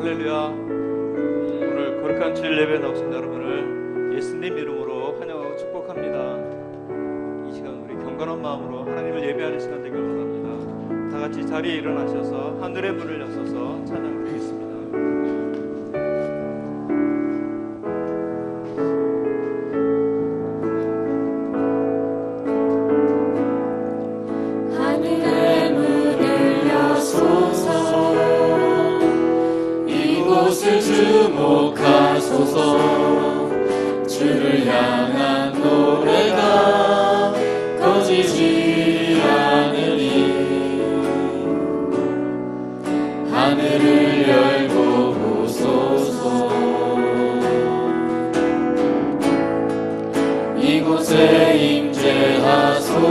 할렐루야. 오늘 거룩한 주일 예배에 나오신 여러분을 예수님 이름으로 환영하고 축복합니다. 이 시간 우리 경건한 마음으로 하나님을 예배하는 시간 되길 원합니다. 다 같이 자리에 일어나셔서 하늘의 문을 여셔서 찬양 드리겠습니다. 주목하소서. 주를 향한 노래가 꺼지지 않으니 하늘을 열고 보소서. 이곳에 임재하소서.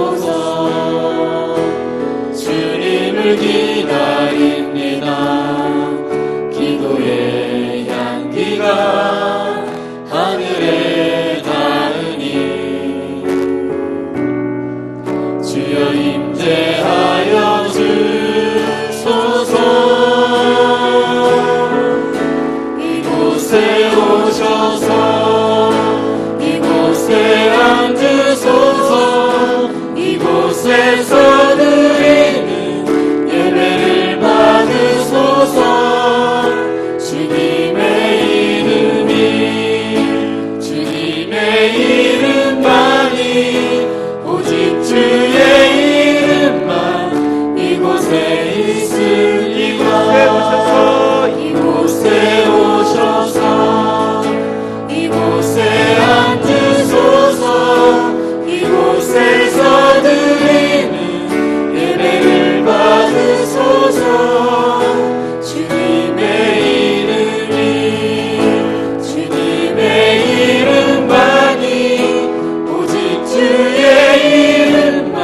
주님을 기다립니다. 기도의 향기가 하늘에 닿으니 주여 임재하여 주소서. 이곳에 오셔서 이곳에 앉으소서. 이곳에서 드리는 예배를 받으소서. 오직 주의 이름만 이곳에 있으니까. 이곳에 오셔서 이곳에 앉으소서. 이곳에서 드리는 예배를 받으소서. 주님의 이름이 주님의 이름만이 오직 주의 이름만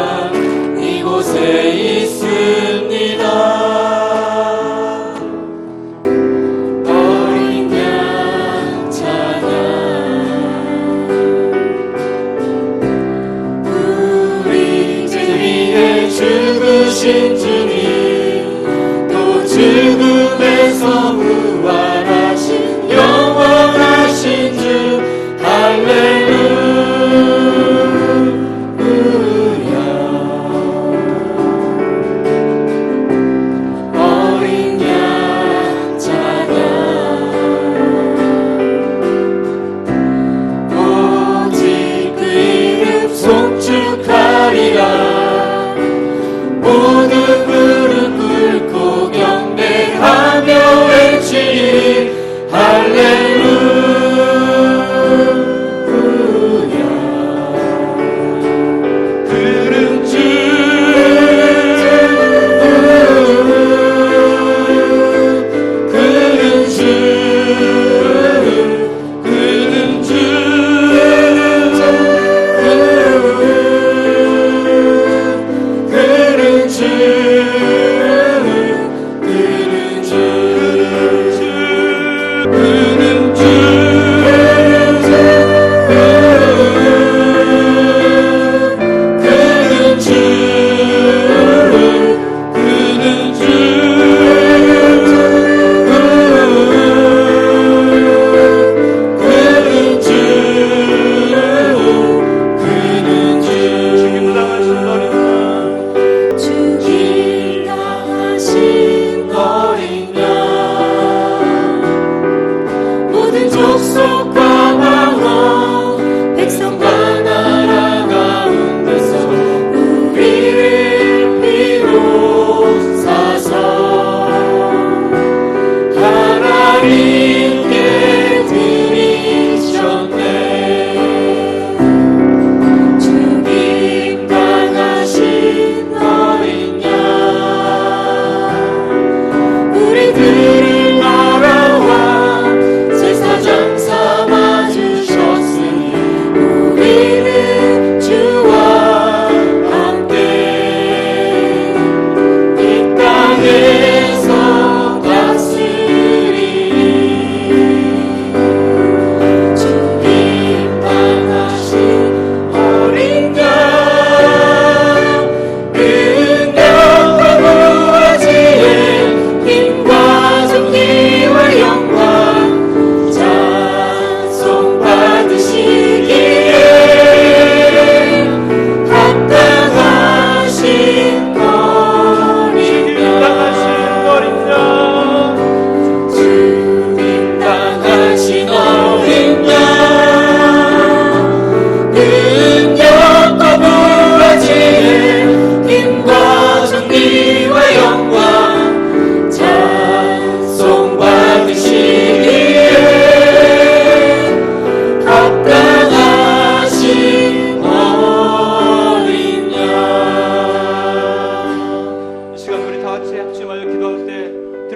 이곳에 있습니다. 어린 양 찬양. 우리 죄 위에 죽으신 주님, 또 죽음에서 부활하신 영원하신 주. 할렐루야. 어린 양 찬양. 오직 그 이름 송축하리라. 모든 무릎 꿇고 경배하며 외치리. 할렐루야. 그는 주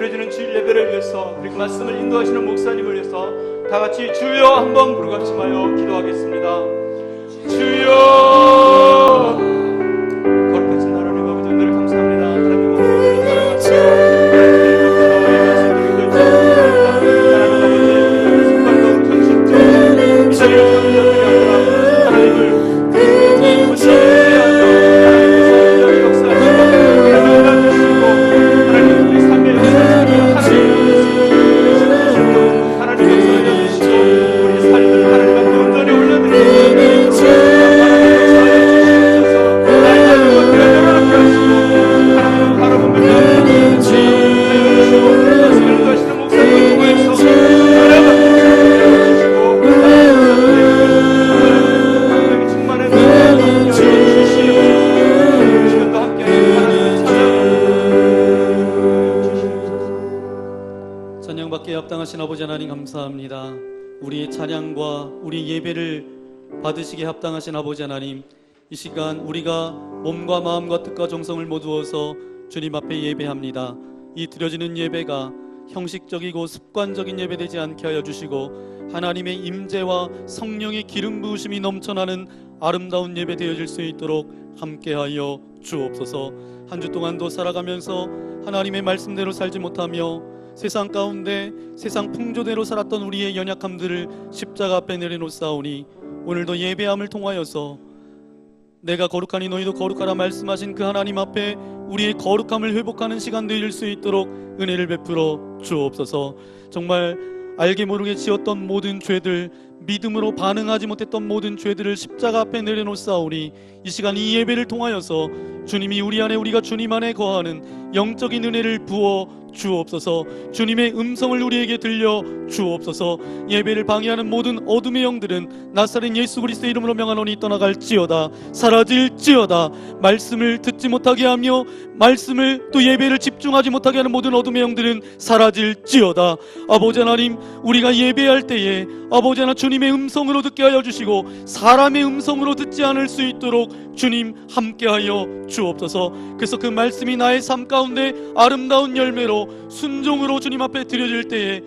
드려지는 주일 예배를 위해서 그리고 말씀을 인도하시는 목사님을 위해서 다 같이 주여 한번 부르짖으며 기도하겠습니다. 주여. 거룩하신 하나님 아버지 늘 감사합니다. 하나님 아버지 찬양받기에 합당하신 아버지 하나님 감사합니다. 우리의 찬양과 우리 예배를 받으시기에 합당하신 아버지 하나님, 이 시간 우리가 몸과 마음과 뜻과 정성을 모두어서 주님 앞에 예배합니다. 이 드려지는 예배가 형식적이고 습관적인 예배되지 않게 하여 주시고 하나님의 임재와 성령의 기름 부으심이 넘쳐나는 아름다운 예배 되어질 수 있도록 함께하여 주옵소서. 한 주 동안도 살아가면서 하나님의 말씀대로 살지 못하며 세상 가운데 세상 풍조대로 살았던 우리의 연약함들을 십자가 앞에 내려놓사오니 오늘도 예배함을 통하여서 내가 거룩하니 너희도 거룩하라 말씀하신 그 하나님 앞에 우리의 거룩함을 회복하는 시간 되실 수 있도록 은혜를 베풀어 주옵소서. 정말 알게 모르게 지었던 모든 죄들, 믿음으로 반응하지 못했던 모든 죄들을 십자가 앞에 내려놓사오니 이 시간 이 예배를 통하여서 주님이 우리 안에, 우리가 주님 안에 거하는 영적인 은혜를 부어 주옵소서. 주님의 음성을 우리에게 들려 주옵소서. 예배를 방해하는 모든 어둠의 영들은 나사렛 예수 그리스도의 이름으로 명하노니 떠나갈지어다, 사라질지어다. 말씀을 듣지 못하게 하며 말씀을 또 예배를 집중하지 못하게 하는 모든 어둠의 영들은 사라질지어다. 아버지 하나님, 우리가 예배할 때에 아버지 하나님 주님의 음성으로 듣게 하여 주시고 사람의 음성으로 듣지 않을 수 있도록 주님 함께하여 주옵소서. 그래서 그 말씀이 나의 삶 가운데 아름다운 열매로 순종으로 주님 앞에 드려질 때에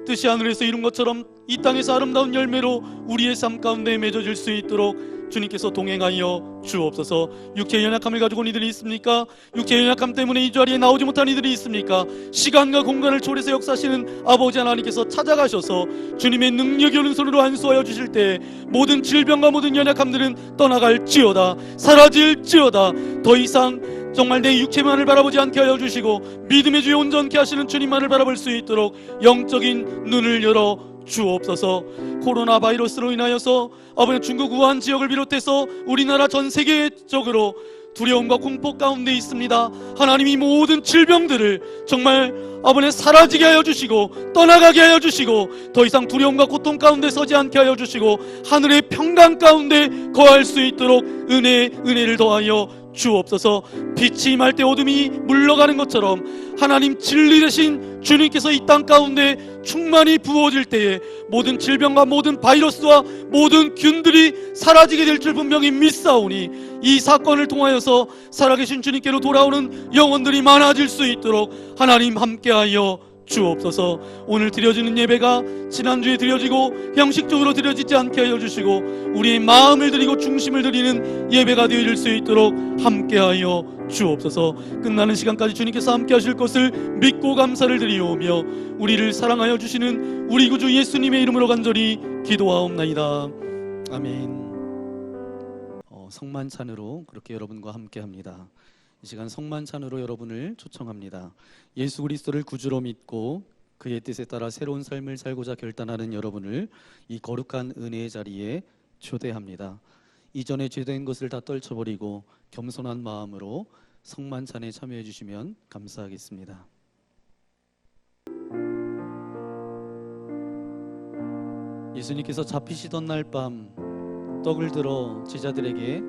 뜻이 하늘에서 이룬 것처럼 이 땅에서 아름다운 열매로 우리의 삶 가운데 맺어질 수 있도록 주님께서 동행하여 주옵소서. 육체의 연약함을 가지고 온 이들이 있습니까? 육체의 연약함 때문에 이 자리에 나오지 못한 이들이 있습니까? 시간과 공간을 초월해서 역사하시는 아버지 하나님께서 찾아가셔서 주님의 능력이 오른손으로 안수하여 주실 때 모든 질병과 모든 연약함들은 떠나갈지어다, 사라질지어다. 더 이상 정말 내 육체만을 바라보지 않게 하여 주시고 믿음의 주에 온전케 하시는 주님만을 바라볼 수 있도록 영적인 눈을 열어 주옵소서. 코로나 바이러스로 인하여서 아버지 중국 우한 지역을 비롯해서 우리나라 전 세계적으로 두려움과 공포 가운데 있습니다. 하나님이 모든 질병들을 정말 아버지 사라지게 하여 주시고 떠나가게 하여 주시고 더 이상 두려움과 고통 가운데 서지 않게 하여 주시고 하늘의 평강 가운데 거할 수 있도록 은혜를 더하여 주옵소서. 빛이 임할 때 어둠이 물러가는 것처럼 하나님 진리 되신 주님께서 이 땅 가운데 충만히 부어질 때에 모든 질병과 모든 바이러스와 모든 균들이 사라지게 될 줄 분명히 믿사오니 이 사건을 통하여서 살아계신 주님께로 돌아오는 영혼들이 많아질 수 있도록 하나님 함께하여 주옵소서. 오늘 드려지는 예배가 지난주에 드려지고 형식적으로 드려지지 않게 하여 주시고 우리의 마음을 드리고 중심을 드리는 예배가 되어질 수 있도록 함께하여 주옵소서. 끝나는 시간까지 주님께서 함께 하실 것을 믿고 감사를 드리오며 우리를 사랑하여 주시는 우리 구주 예수님의 이름으로 간절히 기도하옵나이다. 아멘. 성만찬으로 그렇게 여러분과 함께합니다. 이 시간 성만찬으로 여러분을 초청합니다. 예수 그리스도를 구주로 믿고 그의 뜻에 따라 새로운 삶을 살고자 결단하는 여러분을 이 거룩한 은혜의 자리에 초대합니다. 이전에 죄된 것을 다 떨쳐버리고 겸손한 마음으로 성만찬에 참여해 주시면 감사하겠습니다. 예수님께서 잡히시던 날 밤 떡을 들어 제자들에게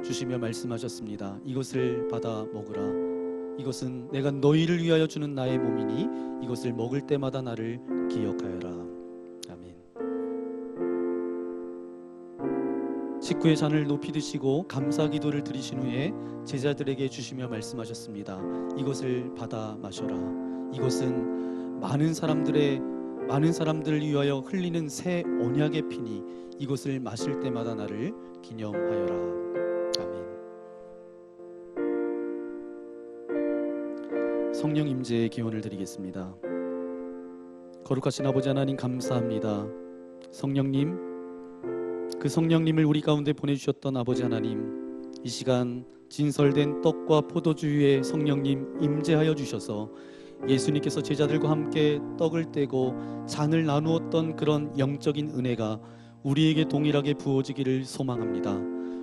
주시며 말씀하셨습니다. 이것을 받아 먹으라. 이것은 내가 너희를 위하여 주는 나의 몸이니 이것을 먹을 때마다 나를 기억하여라. 아멘. 식후에 잔을 높이 드시고 감사 기도를 드리신 후에 제자들에게 주시며 말씀하셨습니다. 이것을 받아 마셔라. 이것은 많은 사람들을 위하여 흘리는 새 언약의 피니 이것을 마실 때마다 나를 기념하여라. 아멘. 성령 임재의 기원을 드리겠습니다. 거룩하신 아버지 하나님 감사합니다. 성령님, 그 성령님을 우리 가운데 보내주셨던 아버지 하나님, 이 시간 진설된 떡과 포도주 위에 성령님 임재하여 주셔서 예수님께서 제자들과 함께 떡을 떼고 잔을 나누었던 그런 영적인 은혜가 우리에게 동일하게 부어지기를 소망합니다.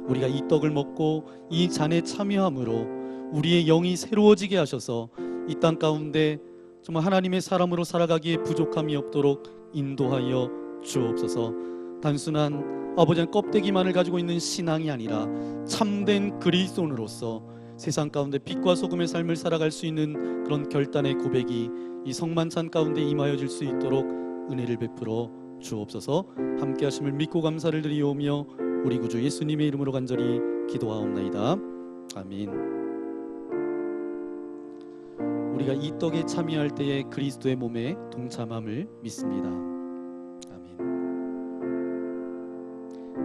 우리가 이 떡을 먹고 이 잔에 참여함으로 우리의 영이 새로워지게 하셔서 이 땅 가운데 정말 하나님의 사람으로 살아가기에 부족함이 없도록 인도하여 주옵소서. 단순한 아버지의 껍데기만을 가지고 있는 신앙이 아니라 참된 그리스도인으로서 세상 가운데 빛과 소금의 삶을 살아갈 수 있는 그런 결단의 고백이 이 성만찬 가운데 임하여질 수 있도록 은혜를 베풀어 주옵소서. 함께 하심을 믿고 감사를 드리오며 우리 구주 예수님의 이름으로 간절히 기도하옵나이다. 아멘. 우리가 이 떡에 참여할 때에 그리스도의 몸에 동참함을 믿습니다. 아멘.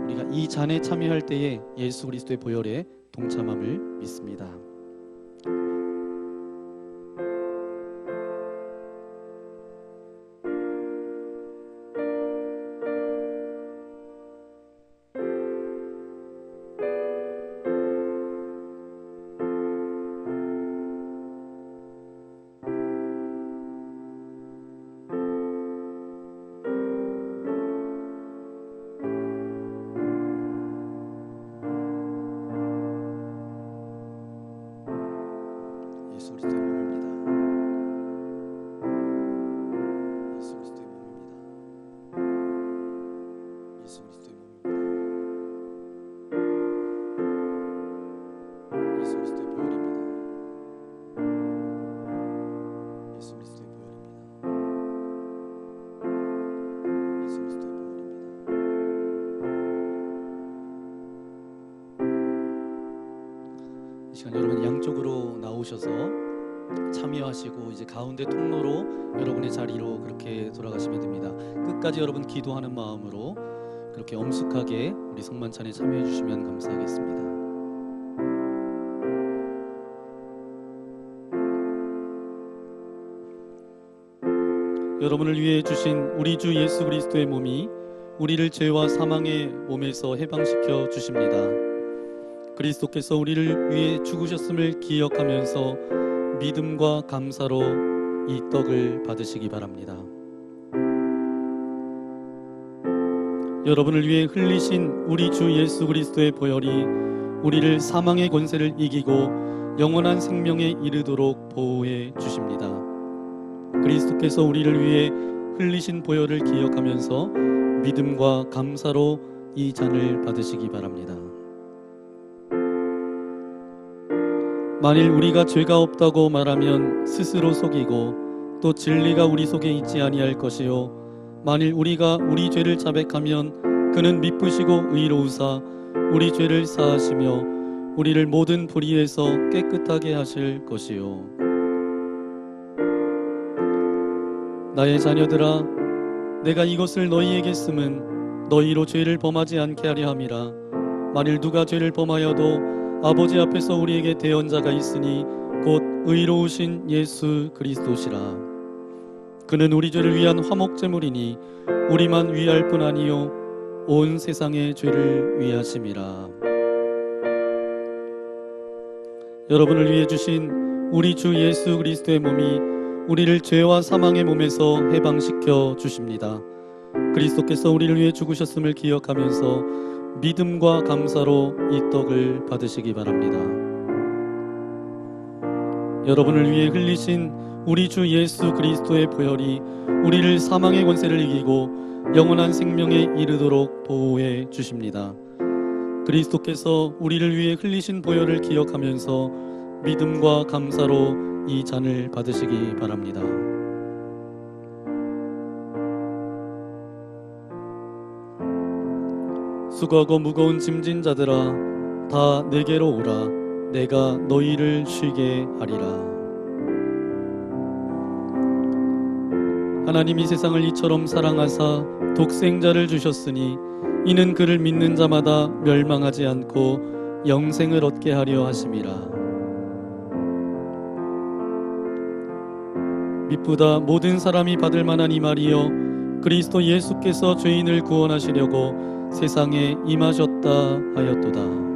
우리가 이 잔에 참여할 때에 예수 그리스도의 보혈에 동참함을 믿습니다. 예수 그리스도의 몸입니다. 예수 그리스도의 몸입니다. 예수 그리스도의 몸입니다. 예수 그리스도의 보혈입니다. 예수 그리스도의 보혈입니다. 예수 그리스도의 보혈입니다. 이 시간 여러분 양쪽으로 나오셔서 참여하시고 이제 가운데 통로로 여러분의 자리로 그렇게 돌아가시면 됩니다. 끝까지 여러분 기도하는 마음으로 그렇게 엄숙하게 우리 성만찬에 참여해 주시면 감사하겠습니다. 여러분을 위해 주신 우리 주 예수 그리스도의 몸이 우리를 죄와 사망의 몸에서 해방시켜 주십니다. 그리스도께서 우리를 위해 죽으셨음을 기억하면서 믿음과 감사로 이 떡을 받으시기 바랍니다. 여러분을 위해 흘리신 우리 주 예수 그리스도의 보혈이 우리를 사망의 권세를 이기고 영원한 생명에 이르도록 보호해 주십니다. 그리스도께서 우리를 위해 흘리신 보혈을 기억하면서 믿음과 감사로 이 잔을 받으시기 바랍니다. 만일 우리가 죄가 없다고 말하면 스스로 속이고 또 진리가 우리 속에 있지 아니할 것이요 만일 우리가 우리 죄를 자백하면 그는 미쁘시고 의로우사 우리 죄를 사하시며 우리를 모든 불의에서 깨끗하게 하실 것이요. 나의 자녀들아, 내가 이것을 너희에게 쓰면 너희로 죄를 범하지 않게 하려 함이라. 만일 누가 죄를 범하여도 아버지 앞에서 우리에게 대언자가 있으니 곧 의로우신 예수 그리스도시라. 그는 우리 죄를 위한 화목제물이니 우리만 위할 뿐 아니요 온 세상의 죄를 위하심이라. 여러분을 위해 주신 우리 주 예수 그리스도의 몸이 우리를 죄와 사망의 몸에서 해방시켜 주십니다. 그리스도께서 우리를 위해 죽으셨음을 기억하면서 믿음과 감사로 이 떡을 받으시기 바랍니다. 여러분을 위해 흘리신 우리 주 예수 그리스도의 보혈이 우리를 사망의 권세를 이기고 영원한 생명에 이르도록 보호해 주십니다. 그리스도께서 우리를 위해 흘리신 보혈을 기억하면서 믿음과 감사로 이 잔을 받으시기 바랍니다. 수고하고 무거운 짐진 자들아 다 내게로 오라. 내가 너희를 쉬게 하리라. 하나님이 세상을 이처럼 사랑하사 독생자를 주셨으니 이는 그를 믿는 자마다 멸망하지 않고 영생을 얻게 하려 하심이라. 미쁘다 모든 사람이 받을 만한 이 말이여 그리스도 예수께서 죄인을 구원하시려고 세상에 임하셨다 하였도다.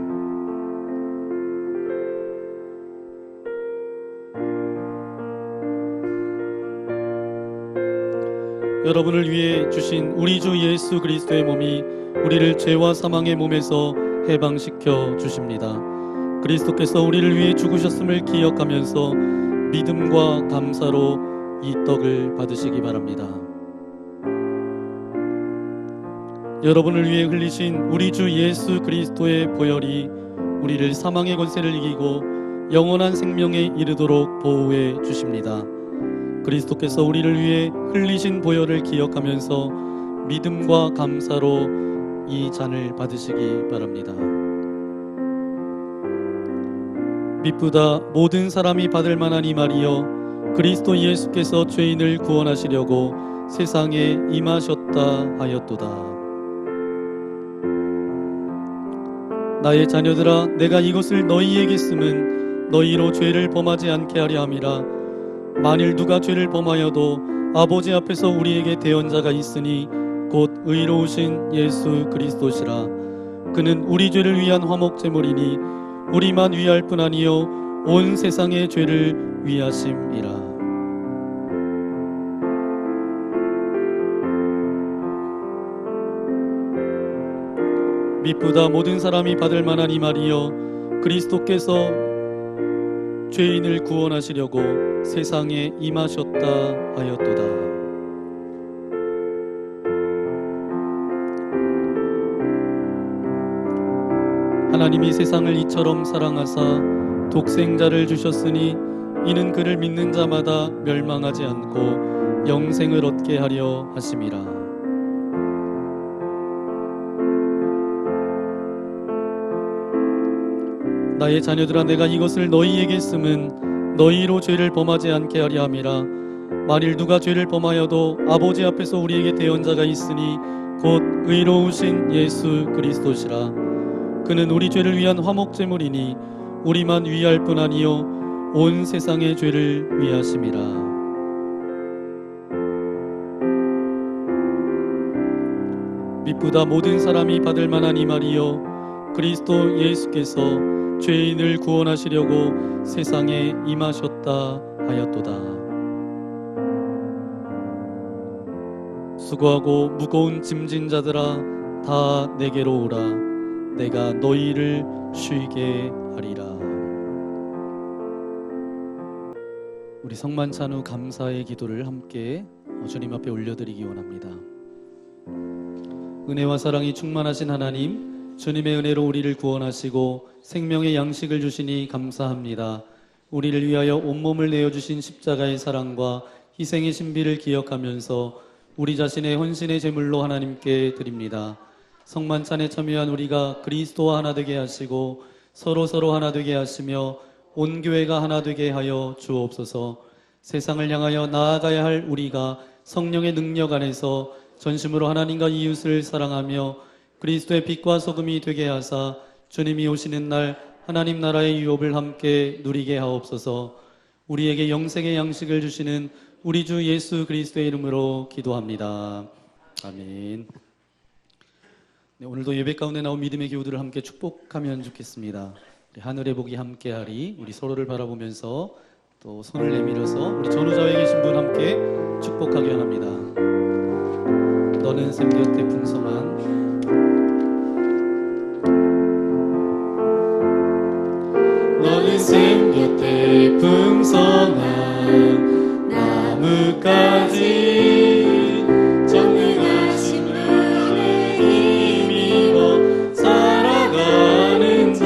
여러분을 위해 주신 우리 주 예수 그리스도의 몸이 우리를 죄와 사망의 몸에서 해방시켜 주십니다. 그리스도께서 우리를 위해 죽으셨음을 기억하면서 믿음과 감사로 이 떡을 받으시기 바랍니다. 여러분을 위해 흘리신 우리 주 예수 그리스도의 보혈이 우리를 사망의 권세를 이기고 영원한 생명에 이르도록 보호해 주십니다. 그리스도께서 우리를 위해 흘리신 보혈을 기억하면서 믿음과 감사로 이 잔을 받으시기 바랍니다. 미쁘다 모든 사람이 받을 만한 이 말이여 그리스도 예수께서 죄인을 구원하시려고 세상에 임하셨다 하였도다. 나의 자녀들아 내가 이것을 너희에게 쓰면 너희로 죄를 범하지 않게 하려 함이라. 만일 누가 죄를 범하여도 아버지 앞에서 우리에게 대언자가 있으니 곧 의로우신 예수 그리스도시라. 그는 우리 죄를 위한 화목제물이니 우리만 위할 뿐 아니요 온 세상의 죄를 위하심이라. 미쁘다 모든 사람이 받을 만한 이 말이여 그리스도께서 죄인을 구원하시려고 세상에 임하셨다 하였도다. 하나님이 세상을 이처럼 사랑하사 독생자를 주셨으니 이는 그를 믿는 자마다 멸망하지 않고 영생을 얻게 하려 하심이라. 나의 자녀들아 내가 이것을 너희에게 쓰면 너희로 죄를 범하지 않게 하려 함이라. 만일 누가 죄를 범하여도 아버지 앞에서 우리에게 대언자가 있으니 곧 의로우신 예수 그리스도시라. 그는 우리 죄를 위한 화목제물이니 우리만 위할 뿐 아니요 온 세상의 죄를 위하심이라. 미쁘다 모든 사람이 받을 만한 이 말이요 그리스도 예수께서 죄인을 구원하시려고 세상에 임하셨다 하였도다. 수고하고 무거운 짐진 자들아 다 내게로 오라. 내가 너희를 쉬게 하리라. 우리 성만찬 후 감사의 기도를 함께 주님 앞에 올려드리기 원합니다. 은혜와 사랑이 충만하신 하나님, 주님의 은혜로 우리를 구원하시고 생명의 양식을 주시니 감사합니다. 우리를 위하여 온몸을 내어주신 십자가의 사랑과 희생의 신비를 기억하면서 우리 자신의 헌신의 제물로 하나님께 드립니다. 성만찬에 참여한 우리가 그리스도와 하나 되게 하시고 서로 하나 되게 하시며 온 교회가 하나 되게 하여 주옵소서. 세상을 향하여 나아가야 할 우리가 성령의 능력 안에서 전심으로 하나님과 이웃을 사랑하며 그리스도의 빛과 소금이 되게 하사 주님이 오시는 날 하나님 나라의 유업을 함께 누리게 하옵소서. 우리에게 영생의 양식을 주시는 우리 주 예수 그리스도의 이름으로 기도합니다. 아멘. 네, 오늘도 예배 가운데 나온 믿음의 기호들을 함께 축복하면 좋겠습니다. 우리 하늘의 복이 함께하리. 우리 서로를 바라보면서 또 손을 내밀어서 우리 전후좌우에 계신 분 함께 축복하기 원합니다. 너는 샘 곁에 풍성한 너는 샘 곁에 풍성한 나뭇가지 전능하신 분의 힘입어 살아가는 자.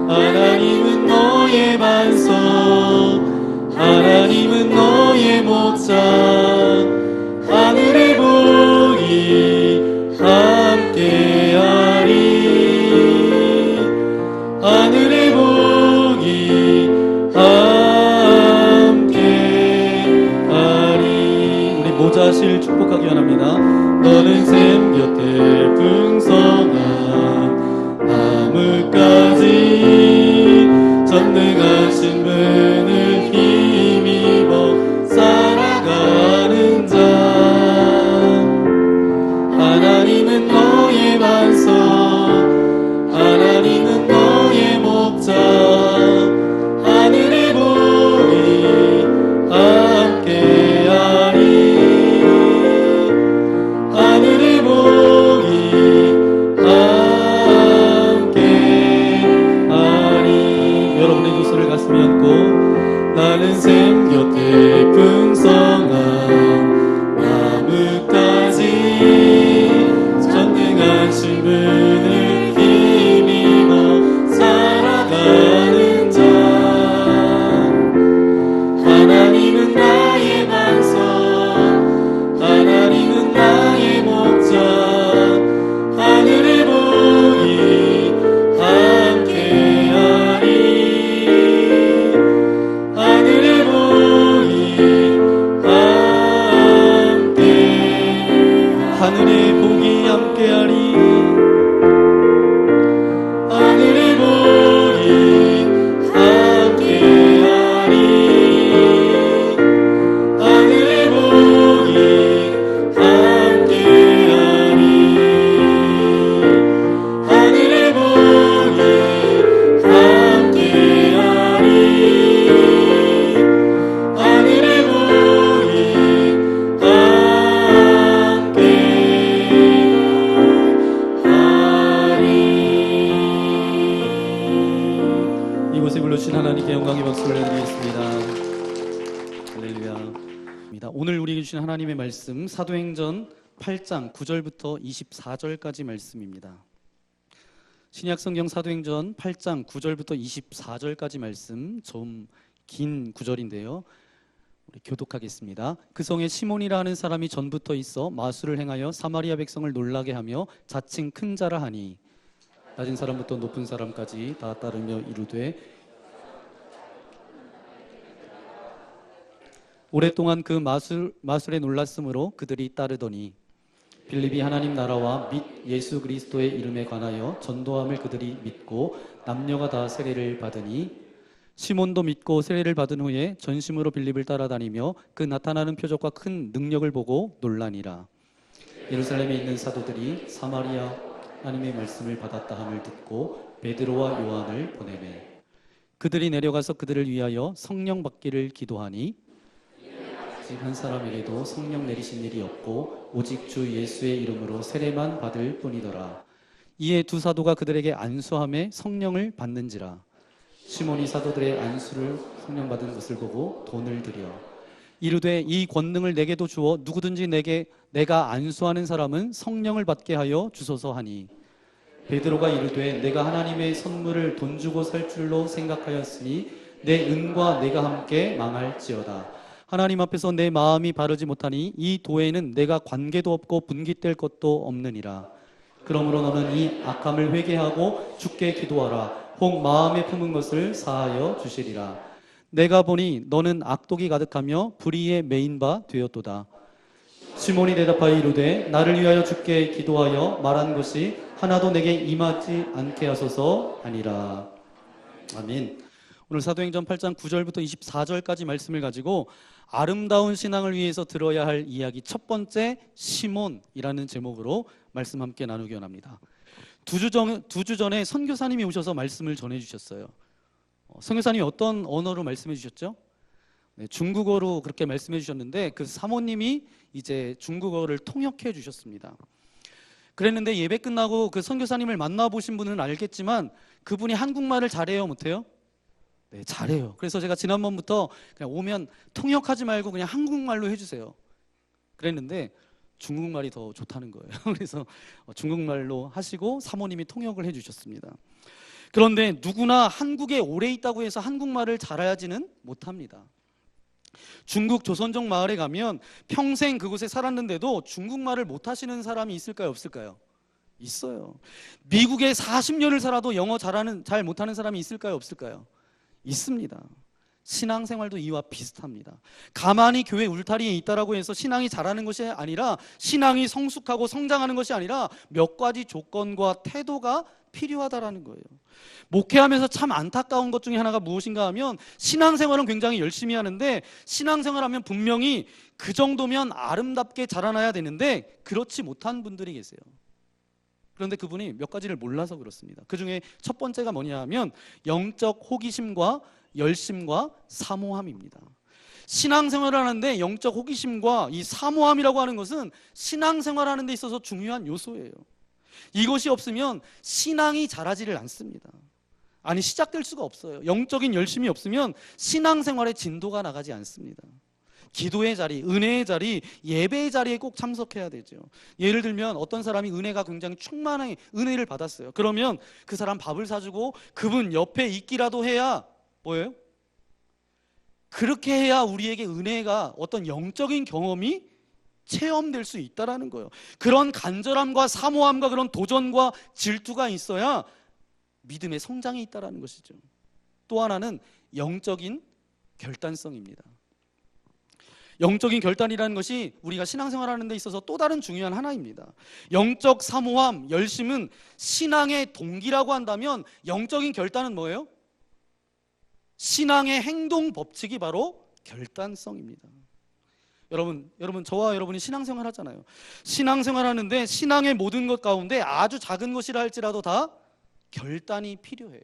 하나님은 너의 반석, 하나님은 너의 목자. 하늘의 복이 함께하리. 하늘의 복이 함께하리. 너는 샘 곁에 풍성한 나뭇가지 전능하신 분을 힘입어 살아가는 자 하나님은 너의 반석 하나님은 너의 목자 하늘의 복이 함께하리 하늘의 복이 함께하리 여러분의 두 손을 가슴에 얹고 나는 샘 곁에 풍성한 나뭇가지 전능하신 분을 힘입어 살아가는 자 하나님은 나의 반석 하나님은 나의 목자 하늘의 복이 함께하리 하늘의 복이 함께하리 하늘의 복이 함께하리 하늘의 복이 함께하리 하늘의 복이 함께하리 하늘의 복이 함께하리 하늘의 복이 이곳에 불러주신 하나님께 영광의 박수를 드리겠습니다. 할렐루야. 오늘 우리에게 주신 하나님의 말씀 사도행전 8장 9절부터 24절까지 말씀입니다. 신약성경 사도행전 8장 9절부터 24절까지 말씀 좀 긴 구절인데요. 우리 교독하겠습니다. 그 성에 시몬이라 하는 사람이 전부터 있어 마술을 행하여 사마리아 백성을 놀라게 하며 자칭 큰 자라 하니 낮은 사람부터 높은 사람까지 다 따르며 이르되 오랫동안 그 마술에 놀랐으므로 그들이 따르더니 빌립이 하나님 나라와 및 예수 그리스도의 이름에 관하여 전도함을 그들이 믿고 남녀가 다 세례를 받으니 시몬도 믿고 세례를 받은 후에 전심으로 빌립을 따라다니며 그 나타나는 표적과 큰 능력을 보고 놀라니라. 예루살렘에 있는 사도들이 사마리아 하나님의 말씀을 받았다 함을 듣고 베드로와 요한을 보내매 그들이 내려가서 그들을 위하여 성령 받기를 기도하니 한 사람에게도 성령 내리신 일이 없고 오직 주 예수의 이름으로 세례만 받을 뿐이더라. 이에 두 사도가 그들에게 안수함에 성령을 받는지라. 시몬이 사도들의 안수를 성령 받은 것을 보고 돈을 들여 이르되 이 권능을 내게도 주어 누구든지 내가 안수하는 사람은 성령을 받게 하여 주소서 하니 베드로가 이르되 내가 하나님의 선물을 돈 주고 살 줄로 생각하였으니 내 은과 내가 함께 망할지어다. 하나님 앞에서 내 마음이 바르지 못하니 이 도에는 내가 관계도 없고 분깃될 것도 없느니라. 그러므로 너는 이 악함을 회개하고 주께 기도하라. 혹 마음에 품은 것을 사하여 주시리라. 내가 보니 너는 악독이 가득하며 불의에 매인 바 되었도다. 시몬이 대답하여 이르되 나를 위하여 주께 기도하여 말한 것이 하나도 내게 임하지 않게 하소서 하니라. 아멘. 오늘 사도행전 8장 9절부터 24절까지 말씀을 가지고 아름다운 신앙을 위해서 들어야 할 이야기 첫 번째 시몬이라는 제목으로 말씀 함께 나누기 원합니다. 두 주 전에 선교사님이 오셔서 말씀을 전해주셨어요. 선교사님이 어떤 언어로 말씀해 주셨죠? 네, 중국어로 그렇게 말씀해 주셨는데 그 사모님이 이제 중국어를 통역해 주셨습니다. 그랬는데 예배 끝나고 그 선교사님을 만나보신 분은 알겠지만 그분이 한국말을 잘해요, 못해요? 네, 잘해요. 그래서 제가 지난번부터 그냥 오면 통역하지 말고 그냥 한국말로 해주세요. 그랬는데 중국말이 더 좋다는 거예요. 그래서 중국말로 하시고 사모님이 통역을 해주셨습니다. 그런데 누구나 한국에 오래 있다고 해서 한국말을 잘하지는 못합니다. 중국 조선족 마을에 가면 평생 그곳에 살았는데도 중국말을 못하시는 사람이 있을까요, 없을까요? 있어요. 미국에 40년을 살아도 영어 잘 못하는 사람이 있을까요, 없을까요? 있습니다. 신앙생활도 이와 비슷합니다. 가만히 교회 울타리에 있다라고 해서 신앙이 자라는 것이 아니라, 신앙이 성숙하고 성장하는 것이 아니라 몇 가지 조건과 태도가 필요하다라는 거예요. 목회하면서 참 안타까운 것 중에 하나가 무엇인가 하면, 신앙생활은 굉장히 열심히 하는데 신앙생활하면 분명히 그 정도면 아름답게 자라나야 되는데 그렇지 못한 분들이 계세요. 그런데 그분이 몇 가지를 몰라서 그렇습니다. 그 중에 첫 번째가 뭐냐 하면 영적 호기심과 열심과 사모함입니다. 신앙생활을 하는데 영적 호기심과 이 사모함이라고 하는 것은 신앙생활 하는 데 있어서 중요한 요소예요. 이것이 없으면 신앙이 자라지를 않습니다. 아니, 시작될 수가 없어요. 영적인 열심이 없으면 신앙생활의 진도가 나가지 않습니다. 기도의 자리, 은혜의 자리, 예배의 자리에 꼭 참석해야 되죠. 예를 들면 어떤 사람이 은혜가 굉장히 충만한 은혜를 받았어요. 그러면 그 사람 밥을 사주고 그분 옆에 있기라도 해야 뭐예요? 그렇게 해야 우리에게 은혜가, 어떤 영적인 경험이 체험될 수 있다라는 거예요. 그런 간절함과 사모함과 그런 도전과 질투가 있어야 믿음의 성장이 있다라는 것이죠. 또 하나는 영적인 결단성입니다. 영적인 결단이라는 것이 우리가 신앙생활하는 데 있어서 또 다른 중요한 하나입니다. 영적 사모함, 열심은 신앙의 동기라고 한다면 영적인 결단은 뭐예요? 신앙의 행동 법칙이 바로 결단성입니다. 여러분, 저와 여러분이 신앙생활 하잖아요. 신앙생활 하는데 신앙의 모든 것 가운데 아주 작은 것이라 할지라도 다 결단이 필요해요.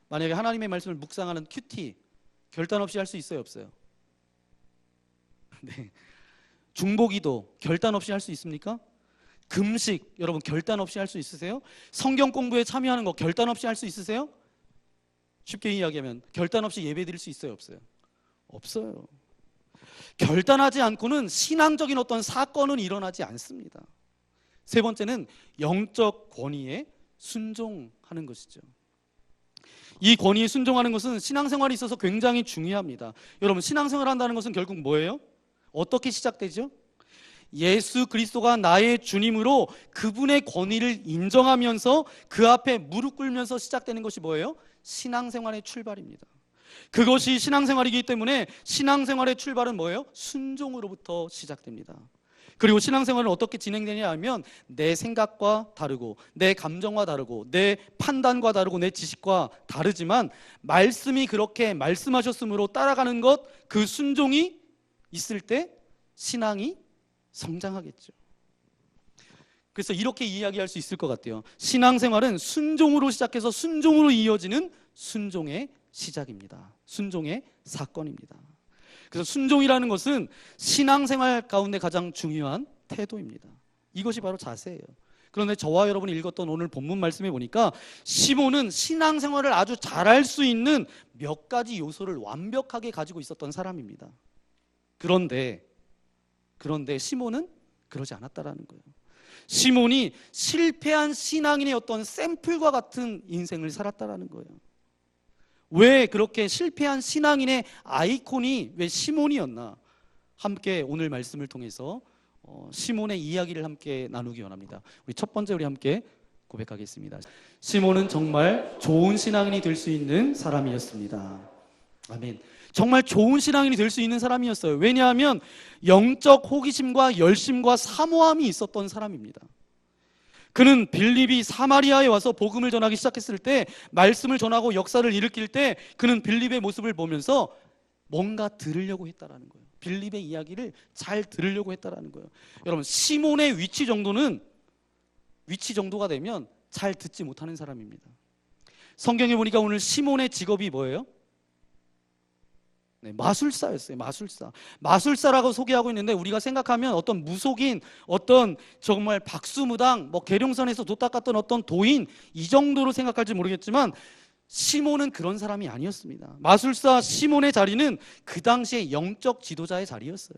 만약에 하나님의 말씀을 묵상하는 큐티, 결단 없이 할 수 있어요, 없어요? 네. 중보기도 결단 없이 할 수 있습니까? 금식, 여러분 결단 없이 할 수 있으세요? 성경 공부에 참여하는 거 결단 없이 할 수 있으세요? 쉽게 이야기하면 결단 없이 예배 드릴 수 있어요, 없어요? 없어요. 결단하지 않고는 신앙적인 어떤 사건은 일어나지 않습니다. 세 번째는 영적 권위에 순종하는 것이죠. 이 권위에 순종하는 것은 신앙생활에 있어서 굉장히 중요합니다. 여러분, 신앙생활 한다는 것은 결국 뭐예요? 어떻게 시작되죠? 예수 그리스도가 나의 주님으로 그분의 권위를 인정하면서 그 앞에 무릎 꿇면서 시작되는 것이 뭐예요? 신앙생활의 출발입니다. 그것이 신앙생활이기 때문에 신앙생활의 출발은 뭐예요? 순종으로부터 시작됩니다. 그리고 신앙생활은 어떻게 진행되냐 하면 내 생각과 다르고 내 감정과 다르고 내 판단과 다르고 내 지식과 다르지만 말씀이 그렇게 말씀하셨으므로 따라가는 것, 그 순종이 있을 때 신앙이 성장하겠죠. 그래서 이렇게 이야기할 수 있을 것 같아요. 신앙생활은 순종으로 시작해서 순종으로 이어지는 순종의 시작입니다. 순종의 사건입니다. 그래서 순종이라는 것은 신앙생활 가운데 가장 중요한 태도입니다. 이것이 바로 자세예요. 그런데 저와 여러분이 읽었던 오늘 본문 말씀에 보니까 시몬은 신앙생활을 아주 잘할 수 있는 몇 가지 요소를 완벽하게 가지고 있었던 사람입니다. 그런데 시몬은 그러지 않았다라는 거예요. 시몬이 실패한 신앙인의 어떤 샘플과 같은 인생을 살았다라는 거예요. 왜 그렇게 실패한 신앙인의 아이콘이 왜 시몬이었나? 함께 오늘 말씀을 통해서 시몬의 이야기를 함께 나누기 원합니다. 우리 첫 번째 우리 함께 고백하겠습니다. 시몬은 정말 좋은 신앙인이 될 수 있는 사람이었습니다. 아멘. 정말 좋은 신앙인이 될 수 있는 사람이었어요. 왜냐하면 영적 호기심과 열심과 사모함이 있었던 사람입니다. 그는 빌립이 사마리아에 와서 복음을 전하기 시작했을 때, 말씀을 전하고 역사를 일으킬 때 그는 빌립의 모습을 보면서 뭔가 들으려고 했다라는 거예요. 빌립의 이야기를 잘 들으려고 했다라는 거예요. 여러분, 시몬의 위치 정도가 되면 잘 듣지 못하는 사람입니다. 성경에 보니까 오늘 시몬의 직업이 뭐예요? 네, 마술사였어요. 마술사라고 소개하고 있는데 우리가 생각하면 어떤 무속인, 어떤 정말 박수무당, 계룡산에서 도 닦았던 어떤 도인, 이 정도로 생각할지 모르겠지만 시몬은 그런 사람이 아니었습니다. 마술사 시몬의 자리는 그 당시에 영적 지도자의 자리였어요.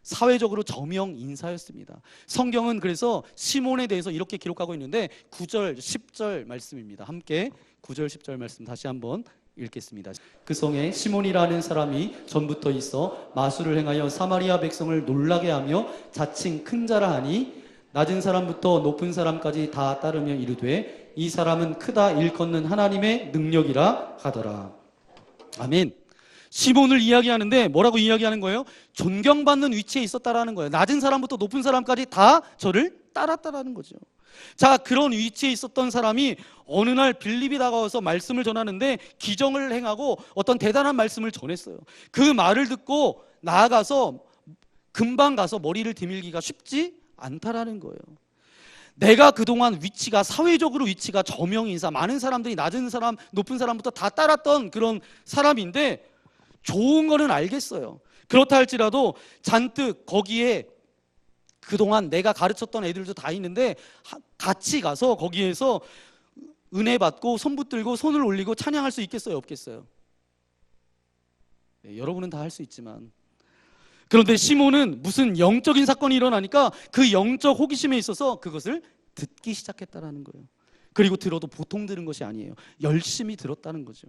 사회적으로 저명 인사였습니다. 성경은 그래서 시몬에 대해서 이렇게 기록하고 있는데 9절, 10절 말씀입니다. 함께 9절, 10절 말씀 다시 한번 읽겠습니다. 그 성에 시몬이라는 사람이 전부터 있어 마술을 행하여 사마리아 백성을 놀라게 하며 자칭 큰 자라 하니 낮은 사람부터 높은 사람까지 다 따르며 이르되 이 사람은 크다 일컫는 하나님의 능력이라 하더라. 아멘. 시몬을 이야기하는데 뭐라고 이야기하는 거예요? 존경받는 위치에 있었다라는 거예요. 낮은 사람부터 높은 사람까지 다 저를 따랐다라는 거죠. 자, 그런 위치에 있었던 사람이 어느 날 빌립이 다가와서 말씀을 전하는데 기정을 행하고 어떤 대단한 말씀을 전했어요. 그 말을 듣고 나아가서 금방 가서 머리를 디밀기가 쉽지 않다라는 거예요. 내가 그동안 위치가, 사회적으로 위치가 저명인사, 많은 사람들이 낮은 사람, 높은 사람부터 다 따랐던 그런 사람인데 좋은 거는 알겠어요. 그렇다 할지라도 잔뜩 거기에 그동안 내가 가르쳤던 애들도 다 있는데 같이 가서 거기에서 은혜 받고 손 붙들고 손을 올리고 찬양할 수 있겠어요? 없겠어요? 네, 여러분은 다 할 수 있지만, 그런데 시몬은 무슨 영적인 사건이 일어나니까 그 영적 호기심에 있어서 그것을 듣기 시작했다라는 거예요. 그리고 들어도 보통 들은 것이 아니에요. 열심히 들었다는 거죠.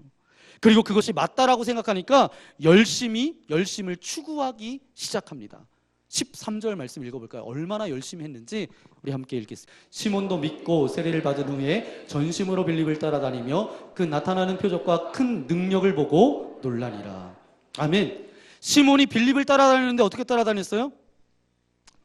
그리고 그것이 맞다라고 생각하니까 열심을 추구하기 시작합니다. 13절 말씀 읽어볼까요? 얼마나 열심히 했는지 우리 함께 읽겠습니다. 시몬도 믿고 세례를 받은 후에 전심으로 빌립을 따라다니며 그 나타나는 표적과 큰 능력을 보고 놀라니라. 아멘. 시몬이 빌립을 따라다니는데 어떻게 따라다녔어요?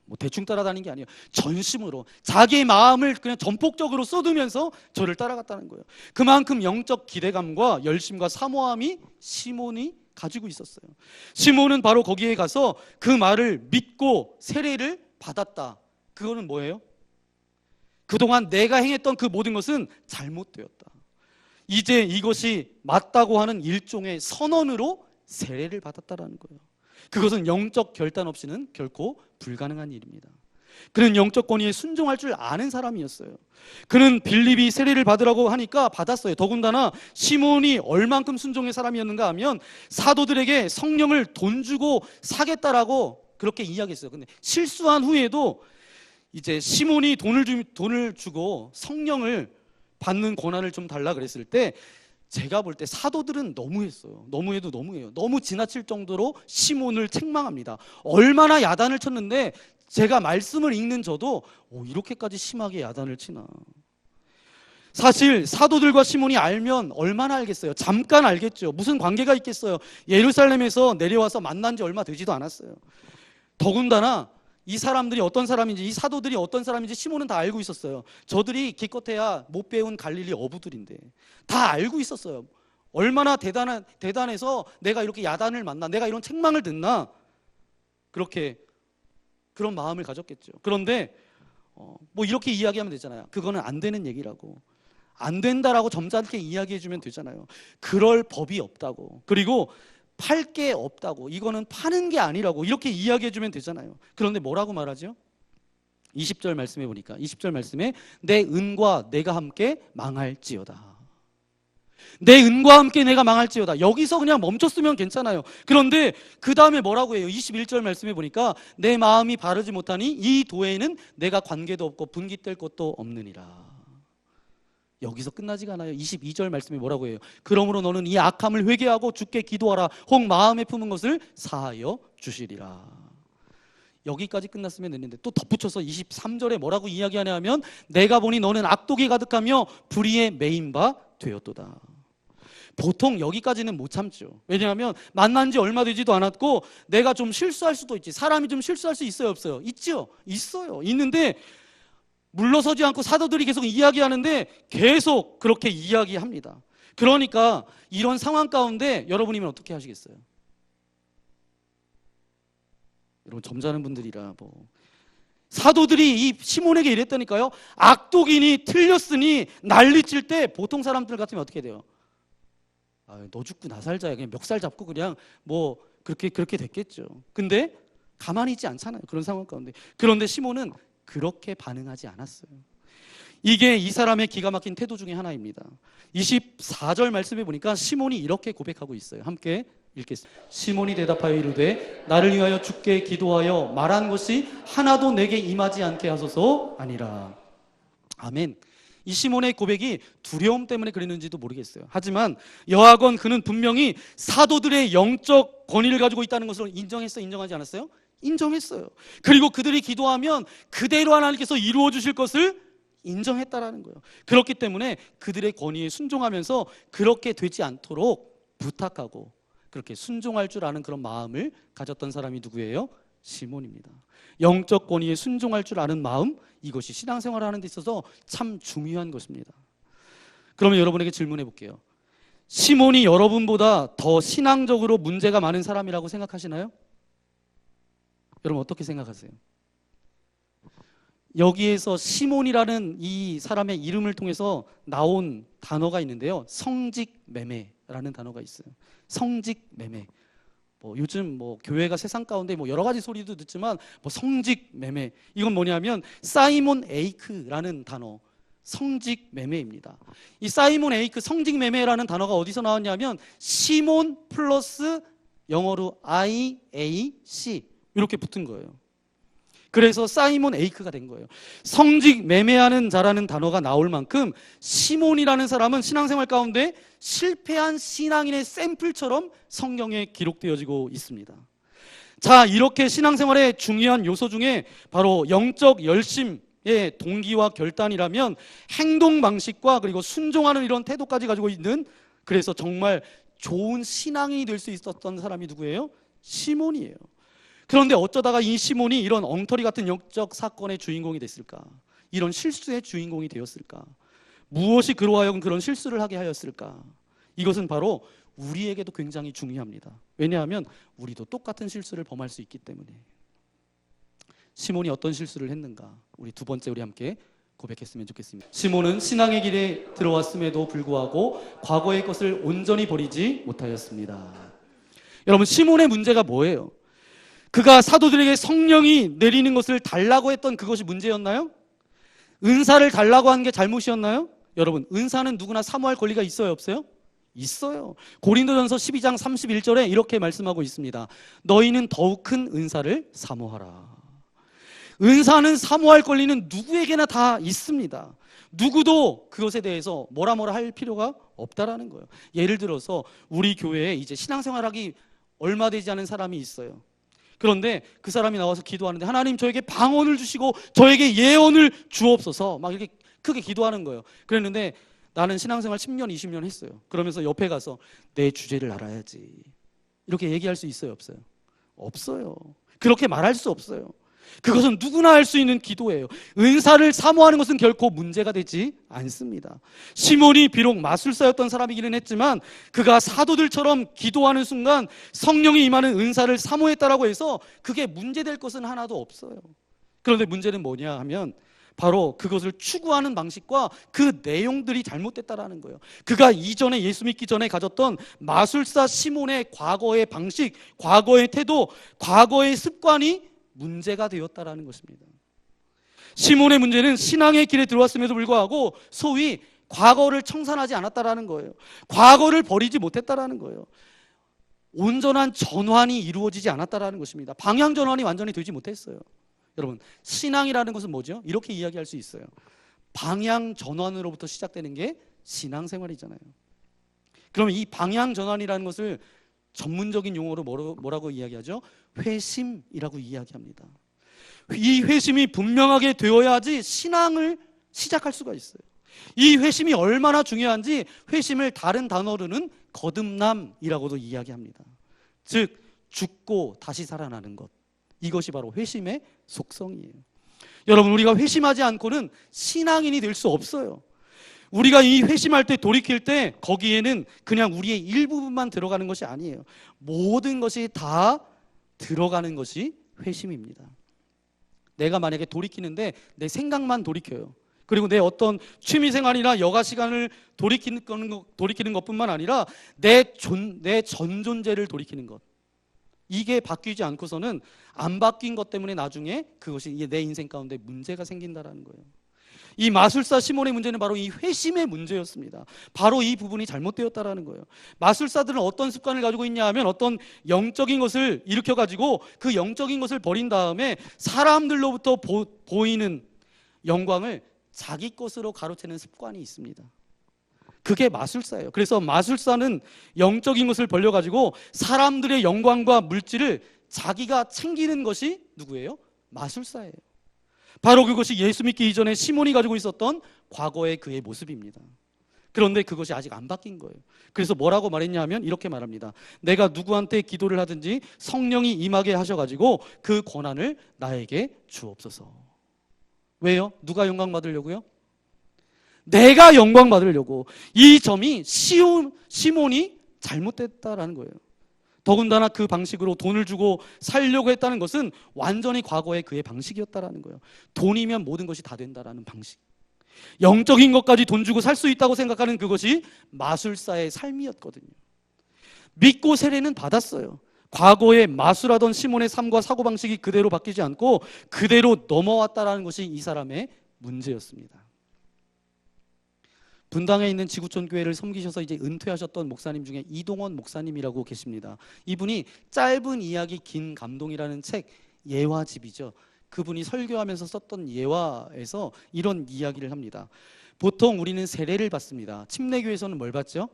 뭐 대충 따라다닌 게 아니에요. 전심으로 자기의 마음을 그냥 전폭적으로 쏟으면서 저를 따라갔다는 거예요. 그만큼 영적 기대감과 열심과 사모함이 시몬이 가지고 있었어요. 시몬은 바로 거기에 가서 그 말을 믿고 세례를 받았다. 그거는 뭐예요? 그동안 내가 행했던 그 모든 것은 잘못되었다. 이제 이것이 맞다고 하는 일종의 선언으로 세례를 받았다라는 거예요. 그것은 영적 결단 없이는 결코 불가능한 일입니다. 그는 영적 권위에 순종할 줄 아는 사람이었어요. 그는 빌립이 세례를 받으라고 하니까 받았어요. 더군다나 시몬이 얼만큼 순종의 사람이었는가 하면 사도들에게 성령을 돈 주고 사겠다라고 그렇게 이야기했어요. 근데 실수한 후에도 이제 시몬이 돈을 주고 성령을 받는 권한을 좀 달라 그랬을 때 제가 볼 때 사도들은 너무했어요. 너무해도 너무해요. 너무 지나칠 정도로 시몬을 책망합니다. 얼마나 야단을 쳤는데 제가 말씀을 읽는 저도 이렇게까지 심하게 야단을 치나. 사실 사도들과 시몬이 알면 얼마나 알겠어요. 잠깐 알겠죠. 무슨 관계가 있겠어요. 예루살렘에서 내려와서 만난 지 얼마 되지도 않았어요. 더군다나 이 사람들이 어떤 사람인지, 이 사도들이 어떤 사람인지 시몬은 다 알고 있었어요. 저들이 기껏해야 못 배운 갈릴리 어부들인데 다 알고 있었어요. 얼마나 대단해서 내가 이렇게 야단을 맞나, 내가 이런 책망을 듣나, 그렇게 그런 마음을 가졌겠죠. 그런데 뭐 이렇게 이야기하면 되잖아요. 그거는 안 되는 얘기라고, 안 된다라고 점잖게 이야기해주면 되잖아요. 그럴 법이 없다고, 그리고 팔 게 없다고, 이거는 파는 게 아니라고 이렇게 이야기해주면 되잖아요. 그런데 뭐라고 말하죠? 20절 말씀해 보니까 20절 말씀에 내 은과 내가 함께 망할지어다. 내 은과 함께 내가 망할지어다. 여기서 그냥 멈췄으면 괜찮아요. 그런데 그 다음에 뭐라고 해요? 21절 말씀해 보니까 내 마음이 바르지 못하니 이 도에는 내가 관계도 없고 분깃될 것도 없느니라. 여기서 끝나지가 않아요. 22절 말씀에 뭐라고 해요? 그러므로 너는 이 악함을 회개하고 주께 기도하라. 혹 마음에 품은 것을 사하여 주시리라. 여기까지 끝났으면 됐는데 또 덧붙여서 23절에 뭐라고 이야기하냐면 내가 보니 너는 악독이 가득하며 불의에 매인 바 되었도다. 보통 여기까지는 못 참죠. 왜냐하면 만난 지 얼마 되지도 않았고 내가 좀 실수할 수도 있지. 사람이 좀 실수할 수 있어요, 없어요? 있죠? 있어요. 있는데 물러서지 않고 사도들이 계속 이야기하는데 계속 그렇게 이야기합니다. 그러니까 이런 상황 가운데 여러분이면 어떻게 하시겠어요? 여러분 점잖은 분들이라 사도들이 이 시몬에게 이랬다니까요. 악독이니 틀렸으니 난리칠 때 보통 사람들 같으면 어떻게 돼요? 너 죽고 나 살자야. 그냥 멱살 잡고 그냥 그렇게 됐겠죠. 근데 가만히 있지 않잖아요. 그런 상황 가운데. 그런데 시몬은 그렇게 반응하지 않았어요. 이게 이 사람의 기가 막힌 태도 중에 하나입니다. 24절 말씀해 보니까 시몬이 이렇게 고백하고 있어요. 함께 읽겠습니다. 시몬이 대답하여 이르되 나를 위하여 주께 기도하여 말한 것이 하나도 내게 임하지 않게 하소서 아니라. 아멘. 이 시몬의 고백이 두려움 때문에 그랬는지도 모르겠어요. 하지만 여하건 그는 분명히 사도들의 영적 권위를 가지고 있다는 것을 인정하지 않았어요? 인정했어요. 그리고 그들이 기도하면 그대로 하나님께서 이루어 주실 것을 인정했다라는 거예요. 그렇기 때문에 그들의 권위에 순종하면서 그렇게 되지 않도록 부탁하고 그렇게 순종할 줄 아는 그런 마음을 가졌던 사람이 누구예요? 시몬입니다. 영적 권위에 순종할 줄 아는 마음, 이것이 신앙생활을 하는 데 있어서 참 중요한 것입니다. 그러면 여러분에게 질문해 볼게요. 시몬이 여러분보다 더 신앙적으로 문제가 많은 사람이라고 생각하시나요? 여러분 어떻게 생각하세요? 여기에서 시몬이라는 이 사람의 이름을 통해서 나온 단어가 있는데요. 성직매매라는 단어가 있어요. 성직매매. 요즘 교회가 세상 가운데 여러 가지 소리도 듣지만 성직매매, 이건 뭐냐면 사이몬 에이크라는 단어, 성직매매입니다. 이 사이몬 에이크 성직매매라는 단어가 어디서 나왔냐면 시몬 플러스 영어로 IAC 이렇게 붙은 거예요. 그래서 사이몬 에이크가 된 거예요. 성직 매매하는 자라는 단어가 나올 만큼 시몬이라는 사람은 신앙생활 가운데 실패한 신앙인의 샘플처럼 성경에 기록되어지고 있습니다. 자, 이렇게 신앙생활의 중요한 요소 중에 바로 영적 열심의 동기와 결단이라면 행동 방식과 그리고 순종하는 이런 태도까지 가지고 있는, 그래서 정말 좋은 신앙인이 될 수 있었던 사람이 누구예요? 시몬이에요. 그런데 어쩌다가 이 시몬이 이런 엉터리 같은 영적 사건의 주인공이 됐을까? 이런 실수의 주인공이 되었을까? 무엇이 그로 하여금 그런 실수를 하게 하였을까? 이것은 바로 우리에게도 굉장히 중요합니다. 왜냐하면 우리도 똑같은 실수를 범할 수 있기 때문에. 시몬이 어떤 실수를 했는가? 우리 두 번째 우리 함께 고백했으면 좋겠습니다. 시몬은 신앙의 길에 들어왔음에도 불구하고 과거의 것을 온전히 버리지 못하였습니다. 여러분, 시몬의 문제가 뭐예요? 그가 사도들에게 성령이 내리는 것을 달라고 했던 그것이 문제였나요? 은사를 달라고 한 게 잘못이었나요? 여러분, 은사는 누구나 사모할 권리가 있어요, 없어요? 있어요. 고린도전서 12장 31절에 이렇게 말씀하고 있습니다. 너희는 더욱 큰 은사를 사모하라. 은사는 사모할 권리는 누구에게나 다 있습니다. 누구도 그것에 대해서 뭐라 할 필요가 없다라는 거예요. 예를 들어서 우리 교회에 이제 신앙생활하기 얼마 되지 않은 사람이 있어요. 그런데 그 사람이 나와서 기도하는데 하나님 저에게 방언을 주시고 저에게 예언을 주옵소서 막 이렇게 크게 기도하는 거예요. 그랬는데 나는 신앙생활 10년 20년 했어요. 그러면서 옆에 가서 내 주제를 알아야지 이렇게 얘기할 수 있어요, 없어요? 없어요. 그렇게 말할 수 없어요. 그것은 누구나 할 수 있는 기도예요. 은사를 사모하는 것은 결코 문제가 되지 않습니다. 시몬이 비록 마술사였던 사람이기는 했지만 그가 사도들처럼 기도하는 순간 성령이 임하는 은사를 사모했다라고 해서 그게 문제될 것은 하나도 없어요. 그런데 문제는 뭐냐 하면 바로 그것을 추구하는 방식과 그 내용들이 잘못됐다라는 거예요. 그가 이전에 예수 믿기 전에 가졌던 마술사 시몬의 과거의 방식, 과거의 태도, 과거의 습관이 문제가 되었다라는 것입니다. 시몬의 문제는 신앙의 길에 들어왔음에도 불구하고 소위 과거를 청산하지 않았다라는 거예요. 과거를 버리지 못했다라는 거예요. 온전한 전환이 이루어지지 않았다라는 것입니다. 방향 전환이 완전히 되지 못했어요. 여러분, 신앙이라는 것은 뭐죠? 이렇게 이야기할 수 있어요. 방향 전환으로부터 시작되는 게 신앙생활이잖아요. 그러면 이 방향 전환이라는 것을 전문적인 용어로 뭐라고 이야기하죠? 회심이라고 이야기합니다. 이 회심이 분명하게 되어야지 신앙을 시작할 수가 있어요. 이 회심이 얼마나 중요한지 회심을 다른 단어로는 거듭남이라고도 이야기합니다. 즉 죽고 다시 살아나는 것, 이것이 바로 회심의 속성이에요. 여러분, 우리가 회심하지 않고는 신앙인이 될 수 없어요. 우리가 이 회심할 때, 돌이킬 때 거기에는 그냥 우리의 일부분만 들어가는 것이 아니에요. 모든 것이 다 들어가는 것이 회심입니다. 내가 만약에 돌이키는데 내 생각만 돌이켜요. 그리고 내 어떤 취미생활이나 여가 시간을 돌이키는 것뿐만 아니라 내 전 존재를 돌이키는 것, 이게 바뀌지 않고서는 안 바뀐 것 때문에 나중에 그것이 내 인생 가운데 문제가 생긴다라는 거예요. 이 마술사 시몬의 문제는 바로 이 회심의 문제였습니다. 바로 이 부분이 잘못되었다라는 거예요. 마술사들은 어떤 습관을 가지고 있냐 하면 어떤 영적인 것을 일으켜가지고 그 영적인 것을 버린 다음에 사람들로부터 보이는 영광을 자기 것으로 가로채는 습관이 있습니다. 그게 마술사예요. 그래서 마술사는 영적인 것을 벌려가지고 사람들의 영광과 물질을 자기가 챙기는 것이 누구예요? 마술사예요. 바로 그것이 예수 믿기 이전에 시몬이 가지고 있었던 과거의 그의 모습입니다. 그런데 그것이 아직 안 바뀐 거예요. 그래서 뭐라고 말했냐 하면 이렇게 말합니다. 내가 누구한테 기도를 하든지 성령이 임하게 하셔가지고 그 권한을 나에게 주옵소서. 왜요? 누가 영광 받으려고요? 내가 영광 받으려고. 이 점이 시몬이 잘못됐다라는 거예요. 더군다나 그 방식으로 돈을 주고 살려고 했다는 것은 완전히 과거의 그의 방식이었다라는 거예요. 돈이면 모든 것이 다 된다라는 방식. 영적인 것까지 돈 주고 살 수 있다고 생각하는 그것이 마술사의 삶이었거든요. 믿고 세례는 받았어요. 과거에 마술하던 시몬의 삶과 사고방식이 그대로 바뀌지 않고 그대로 넘어왔다라는 것이 이 사람의 문제였습니다. 분당에 있는 지구촌 교회를 섬기셔서 이제 은퇴하셨던 목사님 중에 이동원 목사님이라고 계십니다. 이분이 짧은 이야기 긴 감동이라는 책, 예화집이죠. 그분이 설교하면서 썼던 예화에서 이런 이야기를 합니다. 보통 우리는 세례를 받습니다. 침례교에서는 뭘 받죠?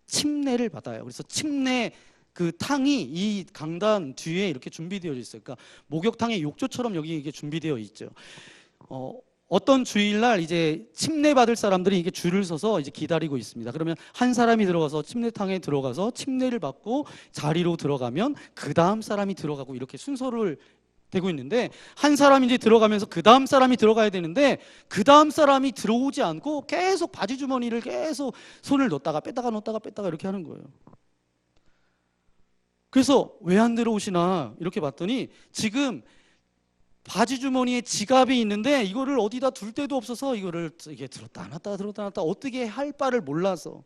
침례를 받아요. 그래서 침례 그 탕이 이 강단 뒤에 이렇게 준비되어 있어요. 그러니까 목욕탕의 욕조처럼 여기 이게 준비되어 있죠. 어떤 주일날 이제 침례 받을 사람들이 이게 줄을 서서 이제 기다리고 있습니다. 그러면 한 사람이 들어가서 침례탕에 들어가서 침례를 받고 자리로 들어가면 그 다음 사람이 들어가고 이렇게 순서를 되고 있는데 한 사람이 이제 들어가면서 그 다음 사람이 들어가야 되는데 그 다음 사람이 들어오지 않고 계속 바지 주머니를 계속 손을 넣었다가 뺐다가 넣었다가 뺐다가 이렇게 하는 거예요. 그래서 왜 안 들어오시나 이렇게 봤더니 지금 바지 주머니에 지갑이 있는데 이거를 어디다 둘 데도 없어서 이거를 이게 들었다 놨다 어떻게 할 바를 몰라서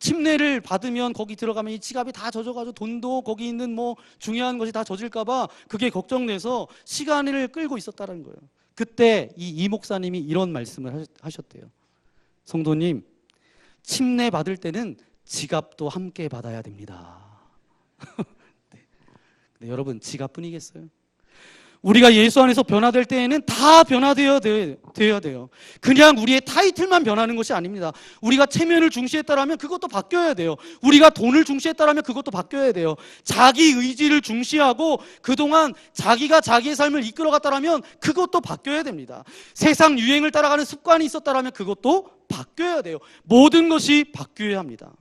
침례를 받으면 거기 들어가면 이 지갑이 다 젖어가지고 돈도 거기 있는 뭐 중요한 것이 다 젖을까봐 그게 걱정돼서 시간을 끌고 있었다는 거예요. 그때 이 목사님이 이런 말씀을 하셨대요. 성도님, 침례 받을 때는 지갑도 함께 받아야 됩니다. 네, 여러분 지갑뿐이겠어요? 우리가 예수 안에서 변화될 때에는 다 변화되어야 돼요. 그냥 우리의 타이틀만 변하는 것이 아닙니다. 우리가 체면을 중시했다라면 그것도 바뀌어야 돼요. 우리가 돈을 중시했다라면 그것도 바뀌어야 돼요. 자기 의지를 중시하고 그동안 자기가 자기의 삶을 이끌어갔다라면 그것도 바뀌어야 됩니다. 세상 유행을 따라가는 습관이 있었다라면 그것도 바뀌어야 돼요. 모든 것이 바뀌어야 합니다.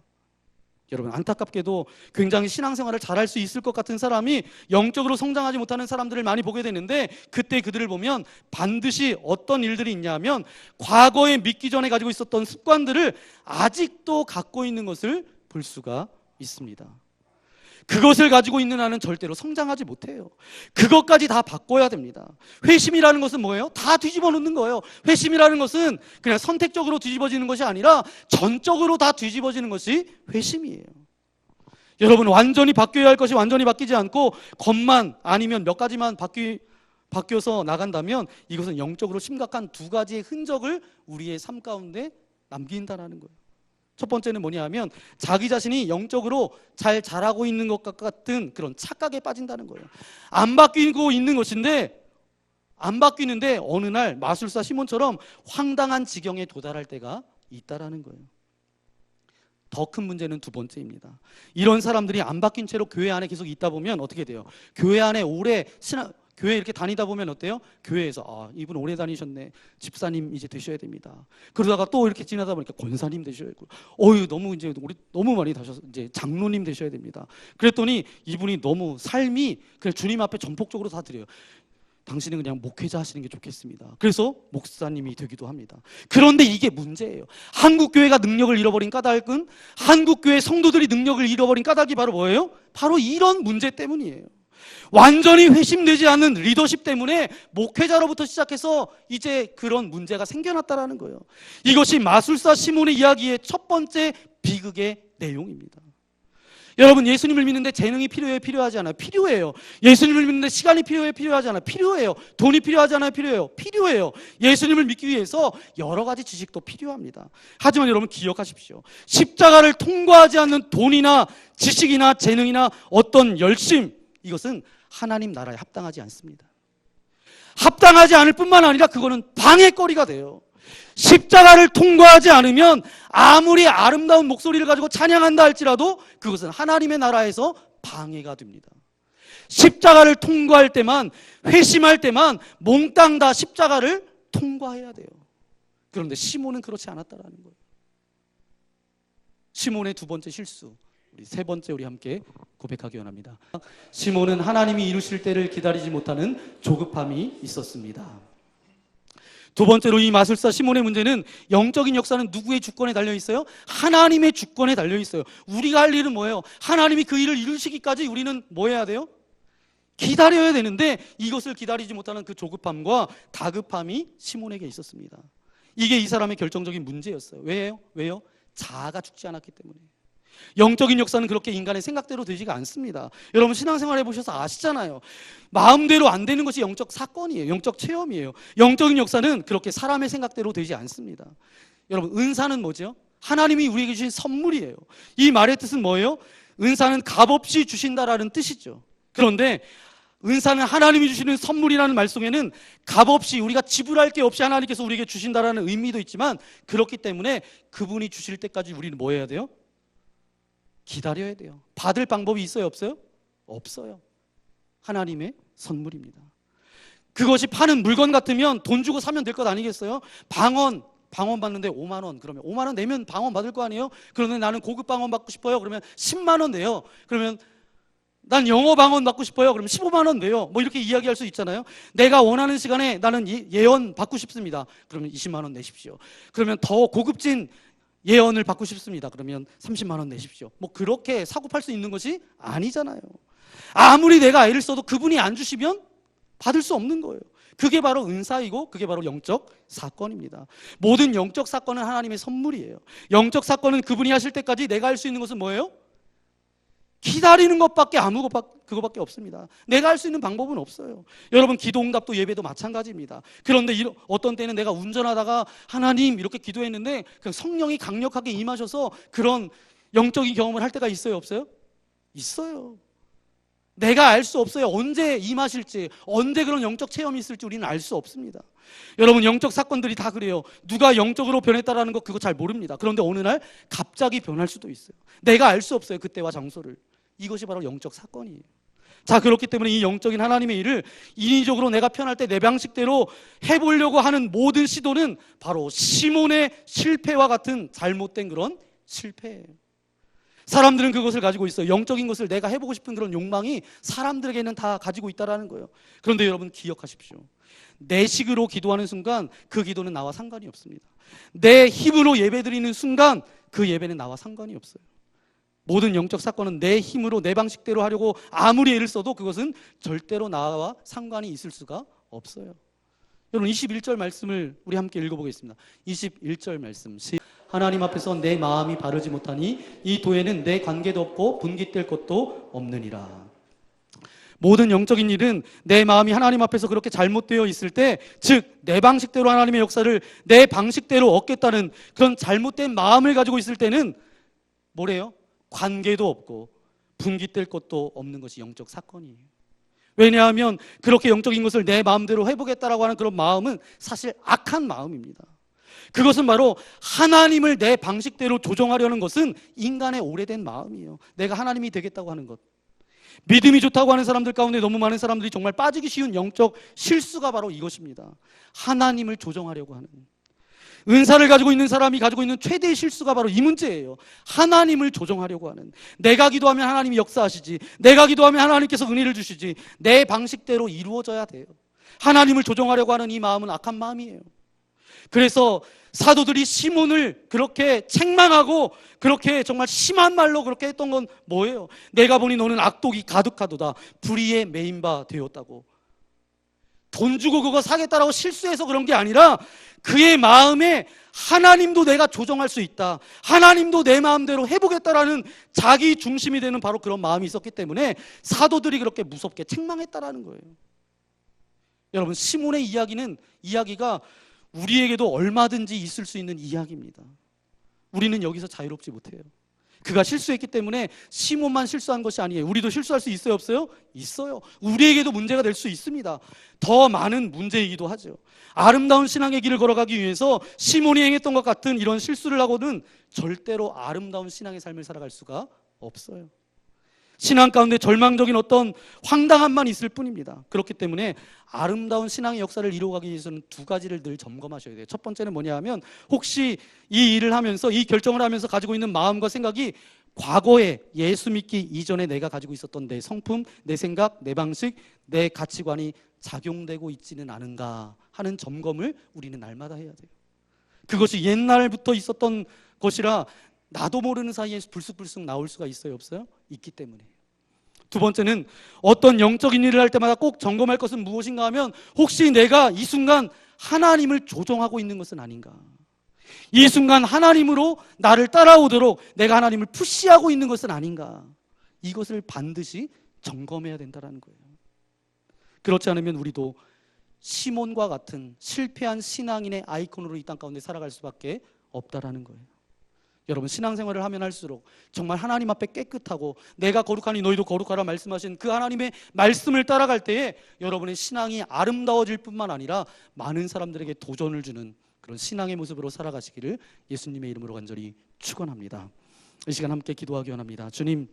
여러분 안타깝게도 굉장히 신앙생활을 잘할 수 있을 것 같은 사람이 영적으로 성장하지 못하는 사람들을 많이 보게 되는데 그때 그들을 보면 반드시 어떤 일들이 있냐면 과거에 믿기 전에 가지고 있었던 습관들을 아직도 갖고 있는 것을 볼 수가 있습니다. 그것을 가지고 있는 한은 절대로 성장하지 못해요. 그것까지 다 바꿔야 됩니다. 회심이라는 것은 뭐예요? 다 뒤집어 놓는 거예요. 회심이라는 것은 그냥 선택적으로 뒤집어지는 것이 아니라 전적으로 다 뒤집어지는 것이 회심이에요. 여러분 완전히 바뀌어야 할 것이 완전히 바뀌지 않고 겉만 아니면 몇 가지만 바뀌어서 나간다면 이것은 영적으로 심각한 두 가지의 흔적을 우리의 삶 가운데 남긴다는 거예요. 첫 번째는 뭐냐 하면 자기 자신이 영적으로 잘 자라고 있는 것 같은 그런 착각에 빠진다는 거예요. 안 바뀌고 있는 것인데 안 바뀌는데 어느 날 마술사 시몬처럼 황당한 지경에 도달할 때가 있다라는 거예요. 더 큰 문제는 두 번째입니다. 이런 사람들이 안 바뀐 채로 교회 안에 계속 있다 보면 어떻게 돼요? 교회 안에 오래 교회 이렇게 다니다 보면 어때요? 교회에서 이분 오래 다니셨네. 집사님 이제 되셔야 됩니다. 그러다가 또 이렇게 지나다 보니까 권사님 되셔야 되고, 너무 이제 우리 너무 많이 다셔서 이제 장로님 되셔야 됩니다. 그랬더니 이분이 너무 삶이 그냥 주님 앞에 전폭적으로 다 드려요. 당신은 그냥 목회자 하시는 게 좋겠습니다. 그래서 목사님이 되기도 합니다. 그런데 이게 문제예요. 한국교회가 능력을 잃어버린 까닭은 한국교회 성도들이 능력을 잃어버린 까닭이 바로 뭐예요? 바로 이런 문제 때문이에요. 완전히 회심되지 않는 리더십 때문에 목회자로부터 시작해서 이제 그런 문제가 생겨났다라는 거예요. 이것이 마술사 시몬의 이야기의 첫 번째 비극의 내용입니다. 여러분 예수님을 믿는데 재능이 필요해요? 필요하지 않아요? 필요해요. 예수님을 믿는데 시간이 필요해요? 필요하지 않아요? 필요해요. 돈이 필요하지 않아요? 필요해요. 필요해요. 예수님을 믿기 위해서 여러 가지 지식도 필요합니다. 하지만 여러분 기억하십시오. 십자가를 통과하지 않는 돈이나 지식이나 재능이나 어떤 열심, 이것은 하나님 나라에 합당하지 않습니다. 합당하지 않을 뿐만 아니라 그거는 방해거리가 돼요. 십자가를 통과하지 않으면 아무리 아름다운 목소리를 가지고 찬양한다 할지라도 그것은 하나님의 나라에서 방해가 됩니다. 십자가를 통과할 때만, 회심할 때만 몽땅 다 십자가를 통과해야 돼요. 그런데 시몬은 그렇지 않았다라는 거예요. 시몬의 두 번째 실수, 우리 세 번째 우리 함께 고백하기 원합니다. 시몬은 하나님이 이루실 때를 기다리지 못하는 조급함이 있었습니다. 두 번째로 이 마술사 시몬의 문제는 영적인 역사는 누구의 주권에 달려 있어요? 하나님의 주권에 달려 있어요. 우리가 할 일은 뭐예요? 하나님이 그 일을 이루시기까지 우리는 뭐 해야 돼요? 기다려야 되는데 이것을 기다리지 못하는 그 조급함과 다급함이 시몬에게 있었습니다. 이게 이 사람의 결정적인 문제였어요. 왜요? 자아가 죽지 않았기 때문에. 영적인 역사는 그렇게 인간의 생각대로 되지가 않습니다. 여러분 신앙생활 해보셔서 아시잖아요. 마음대로 안 되는 것이 영적 사건이에요. 영적 체험이에요. 영적인 역사는 그렇게 사람의 생각대로 되지 않습니다. 여러분 은사는 뭐죠? 하나님이 우리에게 주신 선물이에요. 이 말의 뜻은 뭐예요? 은사는 값없이 주신다라는 뜻이죠. 그런데 은사는 하나님이 주시는 선물이라는 말 속에는 값없이, 우리가 지불할 게 없이 하나님께서 우리에게 주신다라는 의미도 있지만, 그렇기 때문에 그분이 주실 때까지 우리는 뭐 해야 돼요? 기다려야 돼요. 받을 방법이 있어요, 없어요? 없어요. 하나님의 선물입니다. 그것이 파는 물건 같으면 돈 주고 사면 될 것 아니겠어요? 방언 받는데 5만 원, 그러면 5만 원 내면 방언 받을 거 아니에요? 그런데 나는 고급 방언 받고 싶어요. 그러면 10만 원 내요. 그러면 난 영어 방언 받고 싶어요. 그러면 15만 원 내요. 뭐 이렇게 이야기할 수 있잖아요. 내가 원하는 시간에 나는 예언 받고 싶습니다. 그러면 20만 원 내십시오. 그러면 더 고급진 예언을 받고 싶습니다. 그러면 30만 원 내십시오. 뭐 그렇게 사고 팔 수 있는 것이 아니잖아요. 아무리 내가 애를 써도 그분이 안 주시면 받을 수 없는 거예요. 그게 바로 은사이고 그게 바로 영적 사건입니다. 모든 영적 사건은 하나님의 선물이에요. 영적 사건은 그분이 하실 때까지 내가 할 수 있는 것은 뭐예요? 기다리는 것밖에 그거밖에 없습니다. 내가 할 수 있는 방법은 없어요. 여러분 기도 응답도 예배도 마찬가지입니다. 그런데 어떤 때는 내가 운전하다가 하나님 이렇게 기도했는데 그냥 성령이 강력하게 임하셔서 그런 영적인 경험을 할 때가 있어요, 없어요? 있어요. 내가 알 수 없어요. 언제 임하실지, 언제 그런 영적 체험이 있을지 우리는 알 수 없습니다. 여러분 영적 사건들이 다 그래요. 누가 영적으로 변했다라는 거 그거 잘 모릅니다. 그런데 어느 날 갑자기 변할 수도 있어요. 내가 알 수 없어요. 그때와 장소를. 이것이 바로 영적 사건이에요. 자, 그렇기 때문에 이 영적인 하나님의 일을 인위적으로 내가 편할 때 내 방식대로 해보려고 하는 모든 시도는 바로 시몬의 실패와 같은 잘못된 그런 실패예요. 사람들은 그것을 가지고 있어요. 영적인 것을 내가 해보고 싶은 그런 욕망이 사람들에게는 다 가지고 있다는 거예요. 그런데 여러분 기억하십시오. 내 식으로 기도하는 순간 그 기도는 나와 상관이 없습니다. 내 힘으로 예배드리는 순간 그 예배는 나와 상관이 없어요. 모든 영적 사건은 내 힘으로 내 방식대로 하려고 아무리 애를 써도 그것은 절대로 나와 상관이 있을 수가 없어요. 여러분 21절 말씀을 우리 함께 읽어보겠습니다. 21절 말씀. 하나님 앞에서 내 마음이 바르지 못하니 이 도에는 내 관계도 없고 분깃될 것도 없느니라. 모든 영적인 일은 내 마음이 하나님 앞에서 그렇게 잘못되어 있을 때, 즉 내 방식대로 하나님의 역사를 내 방식대로 얻겠다는 그런 잘못된 마음을 가지고 있을 때는 뭐래요? 관계도 없고 분깃될 것도 없는 것이 영적 사건이에요. 왜냐하면 그렇게 영적인 것을 내 마음대로 해보겠다라고 하는 그런 마음은 사실 악한 마음입니다. 그것은 바로 하나님을 내 방식대로 조정하려는 것은 인간의 오래된 마음이에요. 내가 하나님이 되겠다고 하는 것. 믿음이 좋다고 하는 사람들 가운데 너무 많은 사람들이 정말 빠지기 쉬운 영적 실수가 바로 이것입니다. 하나님을 조정하려고 하는. 은사를 가지고 있는 사람이 가지고 있는 최대의 실수가 바로 이 문제예요. 하나님을 조정하려고 하는. 내가 기도하면 하나님이 역사하시지, 내가 기도하면 하나님께서 은혜를 주시지, 내 방식대로 이루어져야 돼요. 하나님을 조정하려고 하는 이 마음은 악한 마음이에요. 그래서 사도들이 시몬을 그렇게 책망하고 그렇게 정말 심한 말로 그렇게 했던 건 뭐예요? 내가 보니 너는 악독이 가득하도다. 불의에 매인 바 되었다고. 돈 주고 그거 사겠다라고 실수해서 그런 게 아니라 그의 마음에 하나님도 내가 조정할 수 있다, 하나님도 내 마음대로 해보겠다라는 자기 중심이 되는 바로 그런 마음이 있었기 때문에 사도들이 그렇게 무섭게 책망했다라는 거예요. 여러분 시몬의 이야기가 우리에게도 얼마든지 있을 수 있는 이야기입니다. 우리는 여기서 자유롭지 못해요. 그가 실수했기 때문에 시몬만 실수한 것이 아니에요. 우리도 실수할 수 있어요, 없어요? 있어요. 우리에게도 문제가 될 수 있습니다. 더 많은 문제이기도 하죠. 아름다운 신앙의 길을 걸어가기 위해서 시몬이 행했던 것 같은 이런 실수를 하고는 절대로 아름다운 신앙의 삶을 살아갈 수가 없어요. 신앙 가운데 절망적인 어떤 황당함만 있을 뿐입니다. 그렇기 때문에 아름다운 신앙의 역사를 이루어가기 위해서는 두 가지를 늘 점검하셔야 돼요. 첫 번째는 뭐냐 하면 혹시 이 일을 하면서 이 결정을 하면서 가지고 있는 마음과 생각이 과거에 예수 믿기 이전에 내가 가지고 있었던 내 성품, 내 생각, 내 방식, 내 가치관이 작용되고 있지는 않은가 하는 점검을 우리는 날마다 해야 돼요. 그것이 옛날부터 있었던 것이라 나도 모르는 사이에 불쑥불쑥 나올 수가 있어요, 없어요? 있기 때문에. 두 번째는 어떤 영적인 일을 할 때마다 꼭 점검할 것은 무엇인가 하면 혹시 내가 이 순간 하나님을 조종하고 있는 것은 아닌가, 이 순간 하나님으로 나를 따라오도록 내가 하나님을 푸시하고 있는 것은 아닌가, 이것을 반드시 점검해야 된다는 거예요. 그렇지 않으면 우리도 시몬과 같은 실패한 신앙인의 아이콘으로 이 땅 가운데 살아갈 수밖에 없다라는 거예요. 여러분, 신앙생활을 하면 할수록 정말 하나님 앞에 깨끗하고 내가 거룩하니 너희도 거룩하라 말씀하신 그 하나님의 말씀을 따라갈 때에 여러분의 신앙이 아름다워질 뿐만 아니라 많은 사람들에게 도전을 주는 그런 신앙의 모습으로 살아가시기를 예수님의 이름으로 간절히 축원합니다. 이 시간 함께 기도하기 원합니다. 주님,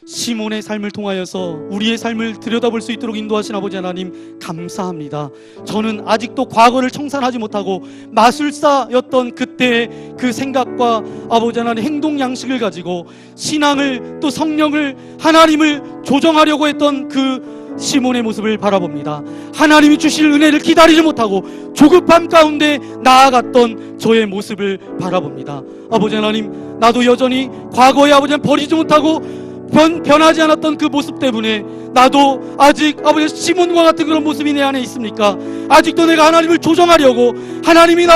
시몬의 삶을 통하여서 우리의 삶을 들여다볼 수 있도록 인도하신 아버지 하나님 감사합니다. 저는 아직도 과거를 청산하지 못하고 마술사였던 그때의 그 생각과 아버지 하나님 행동 양식을 가지고 신앙을 또 성령을 하나님을 조정하려고 했던 그 시몬의 모습을 바라봅니다. 하나님이 주실 은혜를 기다리지 못하고 조급함 가운데 나아갔던 저의 모습을 바라봅니다. 아버지 하나님, 나도 여전히 과거의 아버지 하나님 버리지 못하고 변하지 않았던 그 모습 때문에 나도 아직 아버지 시몬과 같은 그런 모습이 내 안에 있습니까? 아직도 내가 하나님을 조정하려고 하나님이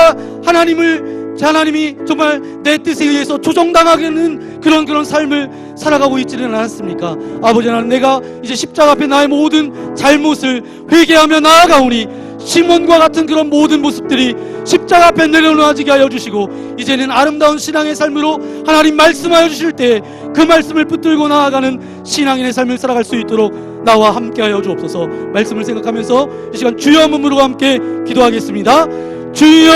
정말 내 뜻에 의해서 조정당하는 그런 삶을 살아가고 있지는 않았습니까? 아버지 하나님, 내가 이제 십자가 앞에 나의 모든 잘못을 회개하며 나아가오니 시몬과 같은 그런 모든 모습들이 십자가 앞에 내려놓아지게 하여 주시고 이제는 아름다운 신앙의 삶으로 하나님 말씀하여 주실 때 그 말씀을 붙들고 나아가는 신앙인의 삶을 살아갈 수 있도록 나와 함께 하여 주옵소서. 말씀을 생각하면서 이 시간 주여 문으로 함께 기도하겠습니다. 주여!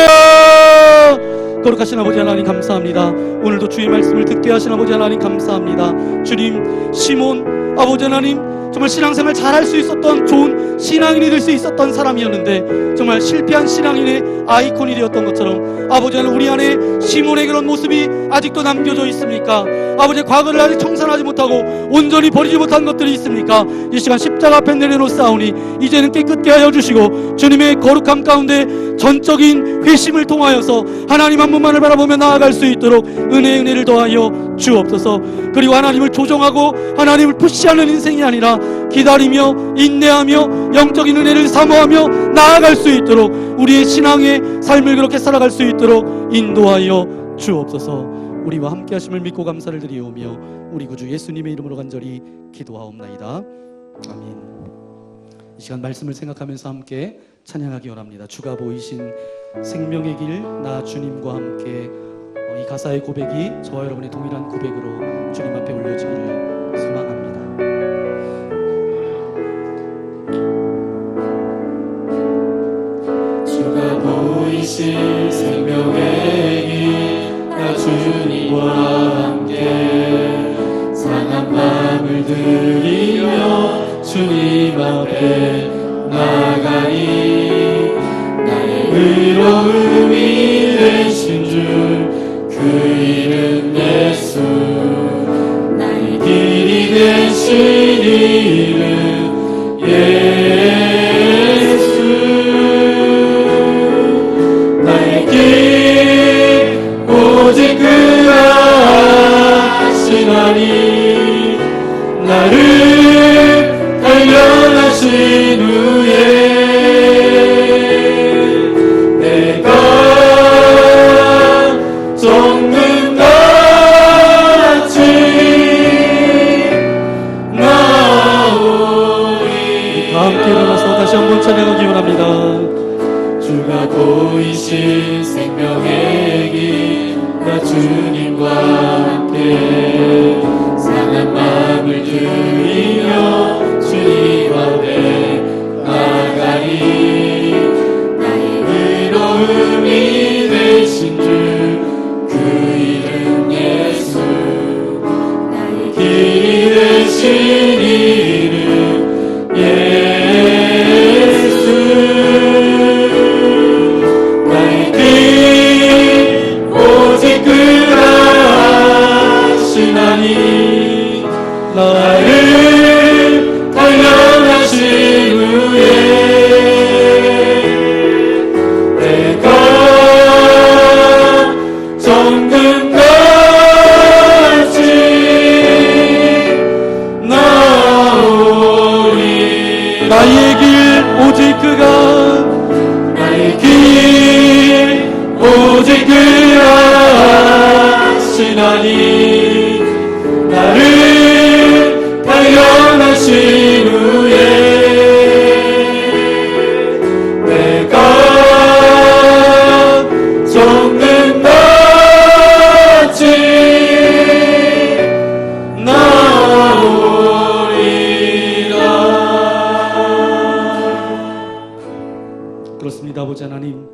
거룩하신 아버지 하나님 감사합니다. 오늘도 주의 말씀을 듣게 하신 아버지 하나님 감사합니다. 주님, 시몬 아버지 하나님 정말 신앙생활 잘할 수 있었던 좋은 신앙인이 될 수 있었던 사람이었는데 정말 실패한 신앙인의 아이콘이 되었던 것처럼 아버지 하나님, 우리 안에 시몬의 그런 모습이 아직도 남겨져 있습니까? 아버지, 과거를 아직 청산하지 못하고 온전히 버리지 못한 것들이 있습니까? 이 시간 십자가 앞에 내려놓사오니 이제는 깨끗게 하여 주시고 주님의 거룩함 가운데 전적인 회심을 통하여서 하나님 한 분만을 바라보며 나아갈 수 있도록 은혜를 더하여 주옵소서. 그리고 하나님을 조정하고 하나님을 푸시하는 인생이 아니라 기다리며 인내하며 영적인 은혜를 사모하며 나아갈 수 있도록 우리의 신앙의 삶을 그렇게 살아갈 수 있도록 인도하여 주옵소서. 우리와 함께 하심을 믿고 감사를 드리오며 우리 구주 예수님의 이름으로 간절히 기도하옵나이다. 아멘. 이 시간 말씀을 생각하면서 함께 찬양하기 원합니다. 주가 보이신 생명의 길 나 주님과 함께. 이 가사의 고백이 저와 여러분의 동일한 고백으로 주님 앞에 올려지기를 소망합니다. 주가 보이신 생명의 길, 나 주님과 함께 상한 마음을 들이며 주님 앞에 나가니 나의 의로움이 되신 주 그 이름 예수, 나의 길이 되신 이름 예수, 나의 길 오직 그가 하시나니 나를 단련하신 후에 찬양하기 원합니다. 주가 보이신 생명의 길, 나 주님과 함께 상한 마음을 들이며 주님 앞에 나가니 나의 의로움이 되신 주 그 이름 예수, 나의 길 나의 길 오직 그가 나의 길 오직 그가 아시나니 나를 발견하신 후에 내가 정든같이 나오리라. 그렇습니다. 아버지 하나님,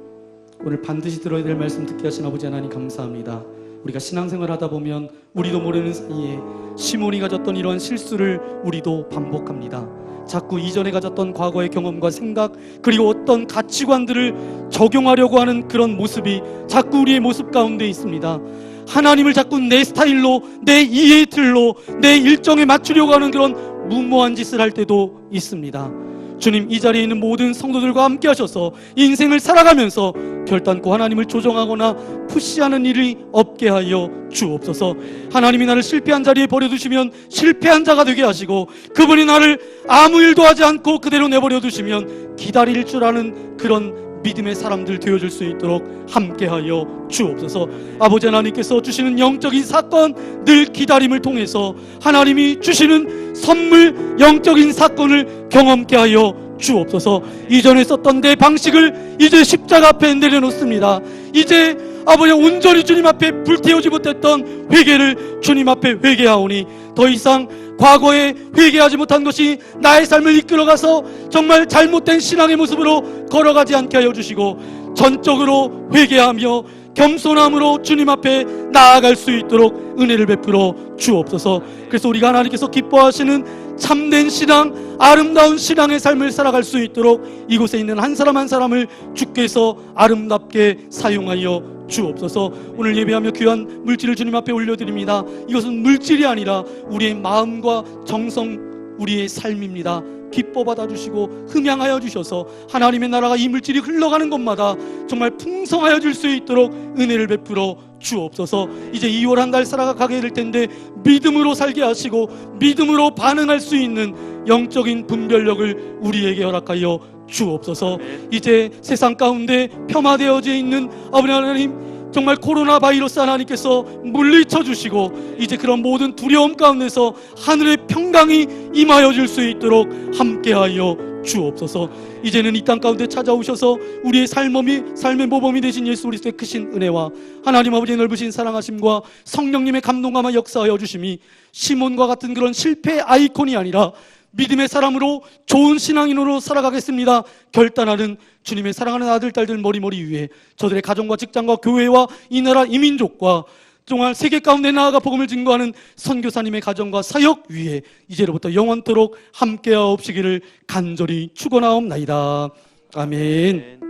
오늘 반드시 들어야 될 말씀 듣게 하신 아버지 하나님 감사합니다. 우리가 신앙생활 하다 보면 우리도 모르는 사이에 시몬이 가졌던 이런 실수를 우리도 반복합니다. 자꾸 이전에 가졌던 과거의 경험과 생각, 그리고 어떤 가치관들을 적용하려고 하는 그런 모습이 자꾸 우리의 모습 가운데 있습니다. 하나님을 자꾸 내 스타일로, 내 이해의 틀로, 내 일정에 맞추려고 하는 그런 무모한 짓을 할 때도 있습니다. 주님, 이 자리에 있는 모든 성도들과 함께 하셔서 인생을 살아가면서 결단코 하나님을 조정하거나 푸시하는 일이 없게 하여 주옵소서. 하나님이 나를 실패한 자리에 버려두시면 실패한 자가 되게 하시고, 그분이 나를 아무 일도 하지 않고 그대로 내버려 두시면 기다릴 줄 아는 그런 믿음의 사람들 되어줄 수 있도록 함께하여 주옵소서. 아버지 하나님께서 주시는 영적인 사건, 늘 기다림을 통해서 하나님이 주시는 선물, 영적인 사건을 경험케 하여 주옵소서. 이전에 썼던 내 방식을 이제 십자가 앞에 내려놓습니다. 이제 아버지 온전히 주님 앞에 불태우지 못했던 회개를 주님 앞에 회개하오니 더 이상 과거에 회개하지 못한 것이 나의 삶을 이끌어가서 정말 잘못된 신앙의 모습으로 걸어가지 않게 하여 주시고, 전적으로 회개하며 겸손함으로 주님 앞에 나아갈 수 있도록 은혜를 베풀어 주옵소서. 그래서 우리가 하나님께서 기뻐하시는 참된 신앙, 아름다운 신앙의 삶을 살아갈 수 있도록 이곳에 있는 한 사람 한 사람을 주께서 아름답게 사용하여 주옵소서. 오늘 예배하며 귀한 물질을 주님 앞에 올려드립니다. 이것은 물질이 아니라 우리의 마음과 정성, 우리의 삶입니다. 기뻐 받아주시고 흠양하여 주셔서 하나님의 나라가 이 물질이 흘러가는 곳마다 정말 풍성하여질 수 있도록 은혜를 베풀어 주옵소서. 이제 2월 한 달 살아가게 될 텐데 믿음으로 살게 하시고 믿음으로 반응할 수 있는 영적인 분별력을 우리에게 허락하여 주옵소서. 이제 세상 가운데 폄하되어져 있는 아버지 하나님, 정말 코로나 바이러스 하나님께서 물리쳐 주시고 이제 그런 모든 두려움 가운데서 하늘의 평강이 임하여 줄 수 있도록 함께하여 주옵소서. 이제는 이 땅 가운데 찾아오셔서 우리의 삶의 모범이 되신 예수 그리스도의 크신 은혜와 하나님 아버지의 넓으신 사랑하심과 성령님의 감동감화 역사하여 주심이 시몬과 같은 그런 실패의 아이콘이 아니라 믿음의 사람으로 좋은 신앙인으로 살아가겠습니다 결단하는 주님의 사랑하는 아들 딸들 머리머리 위에 저들의 가정과 직장과 교회와 이 나라 이 민족과 정말 세계 가운데 나아가 복음을 증거하는 선교사님의 가정과 사역 위에 이제로부터 영원토록 함께하옵시기를 간절히 축원하옵나이다. 아멘.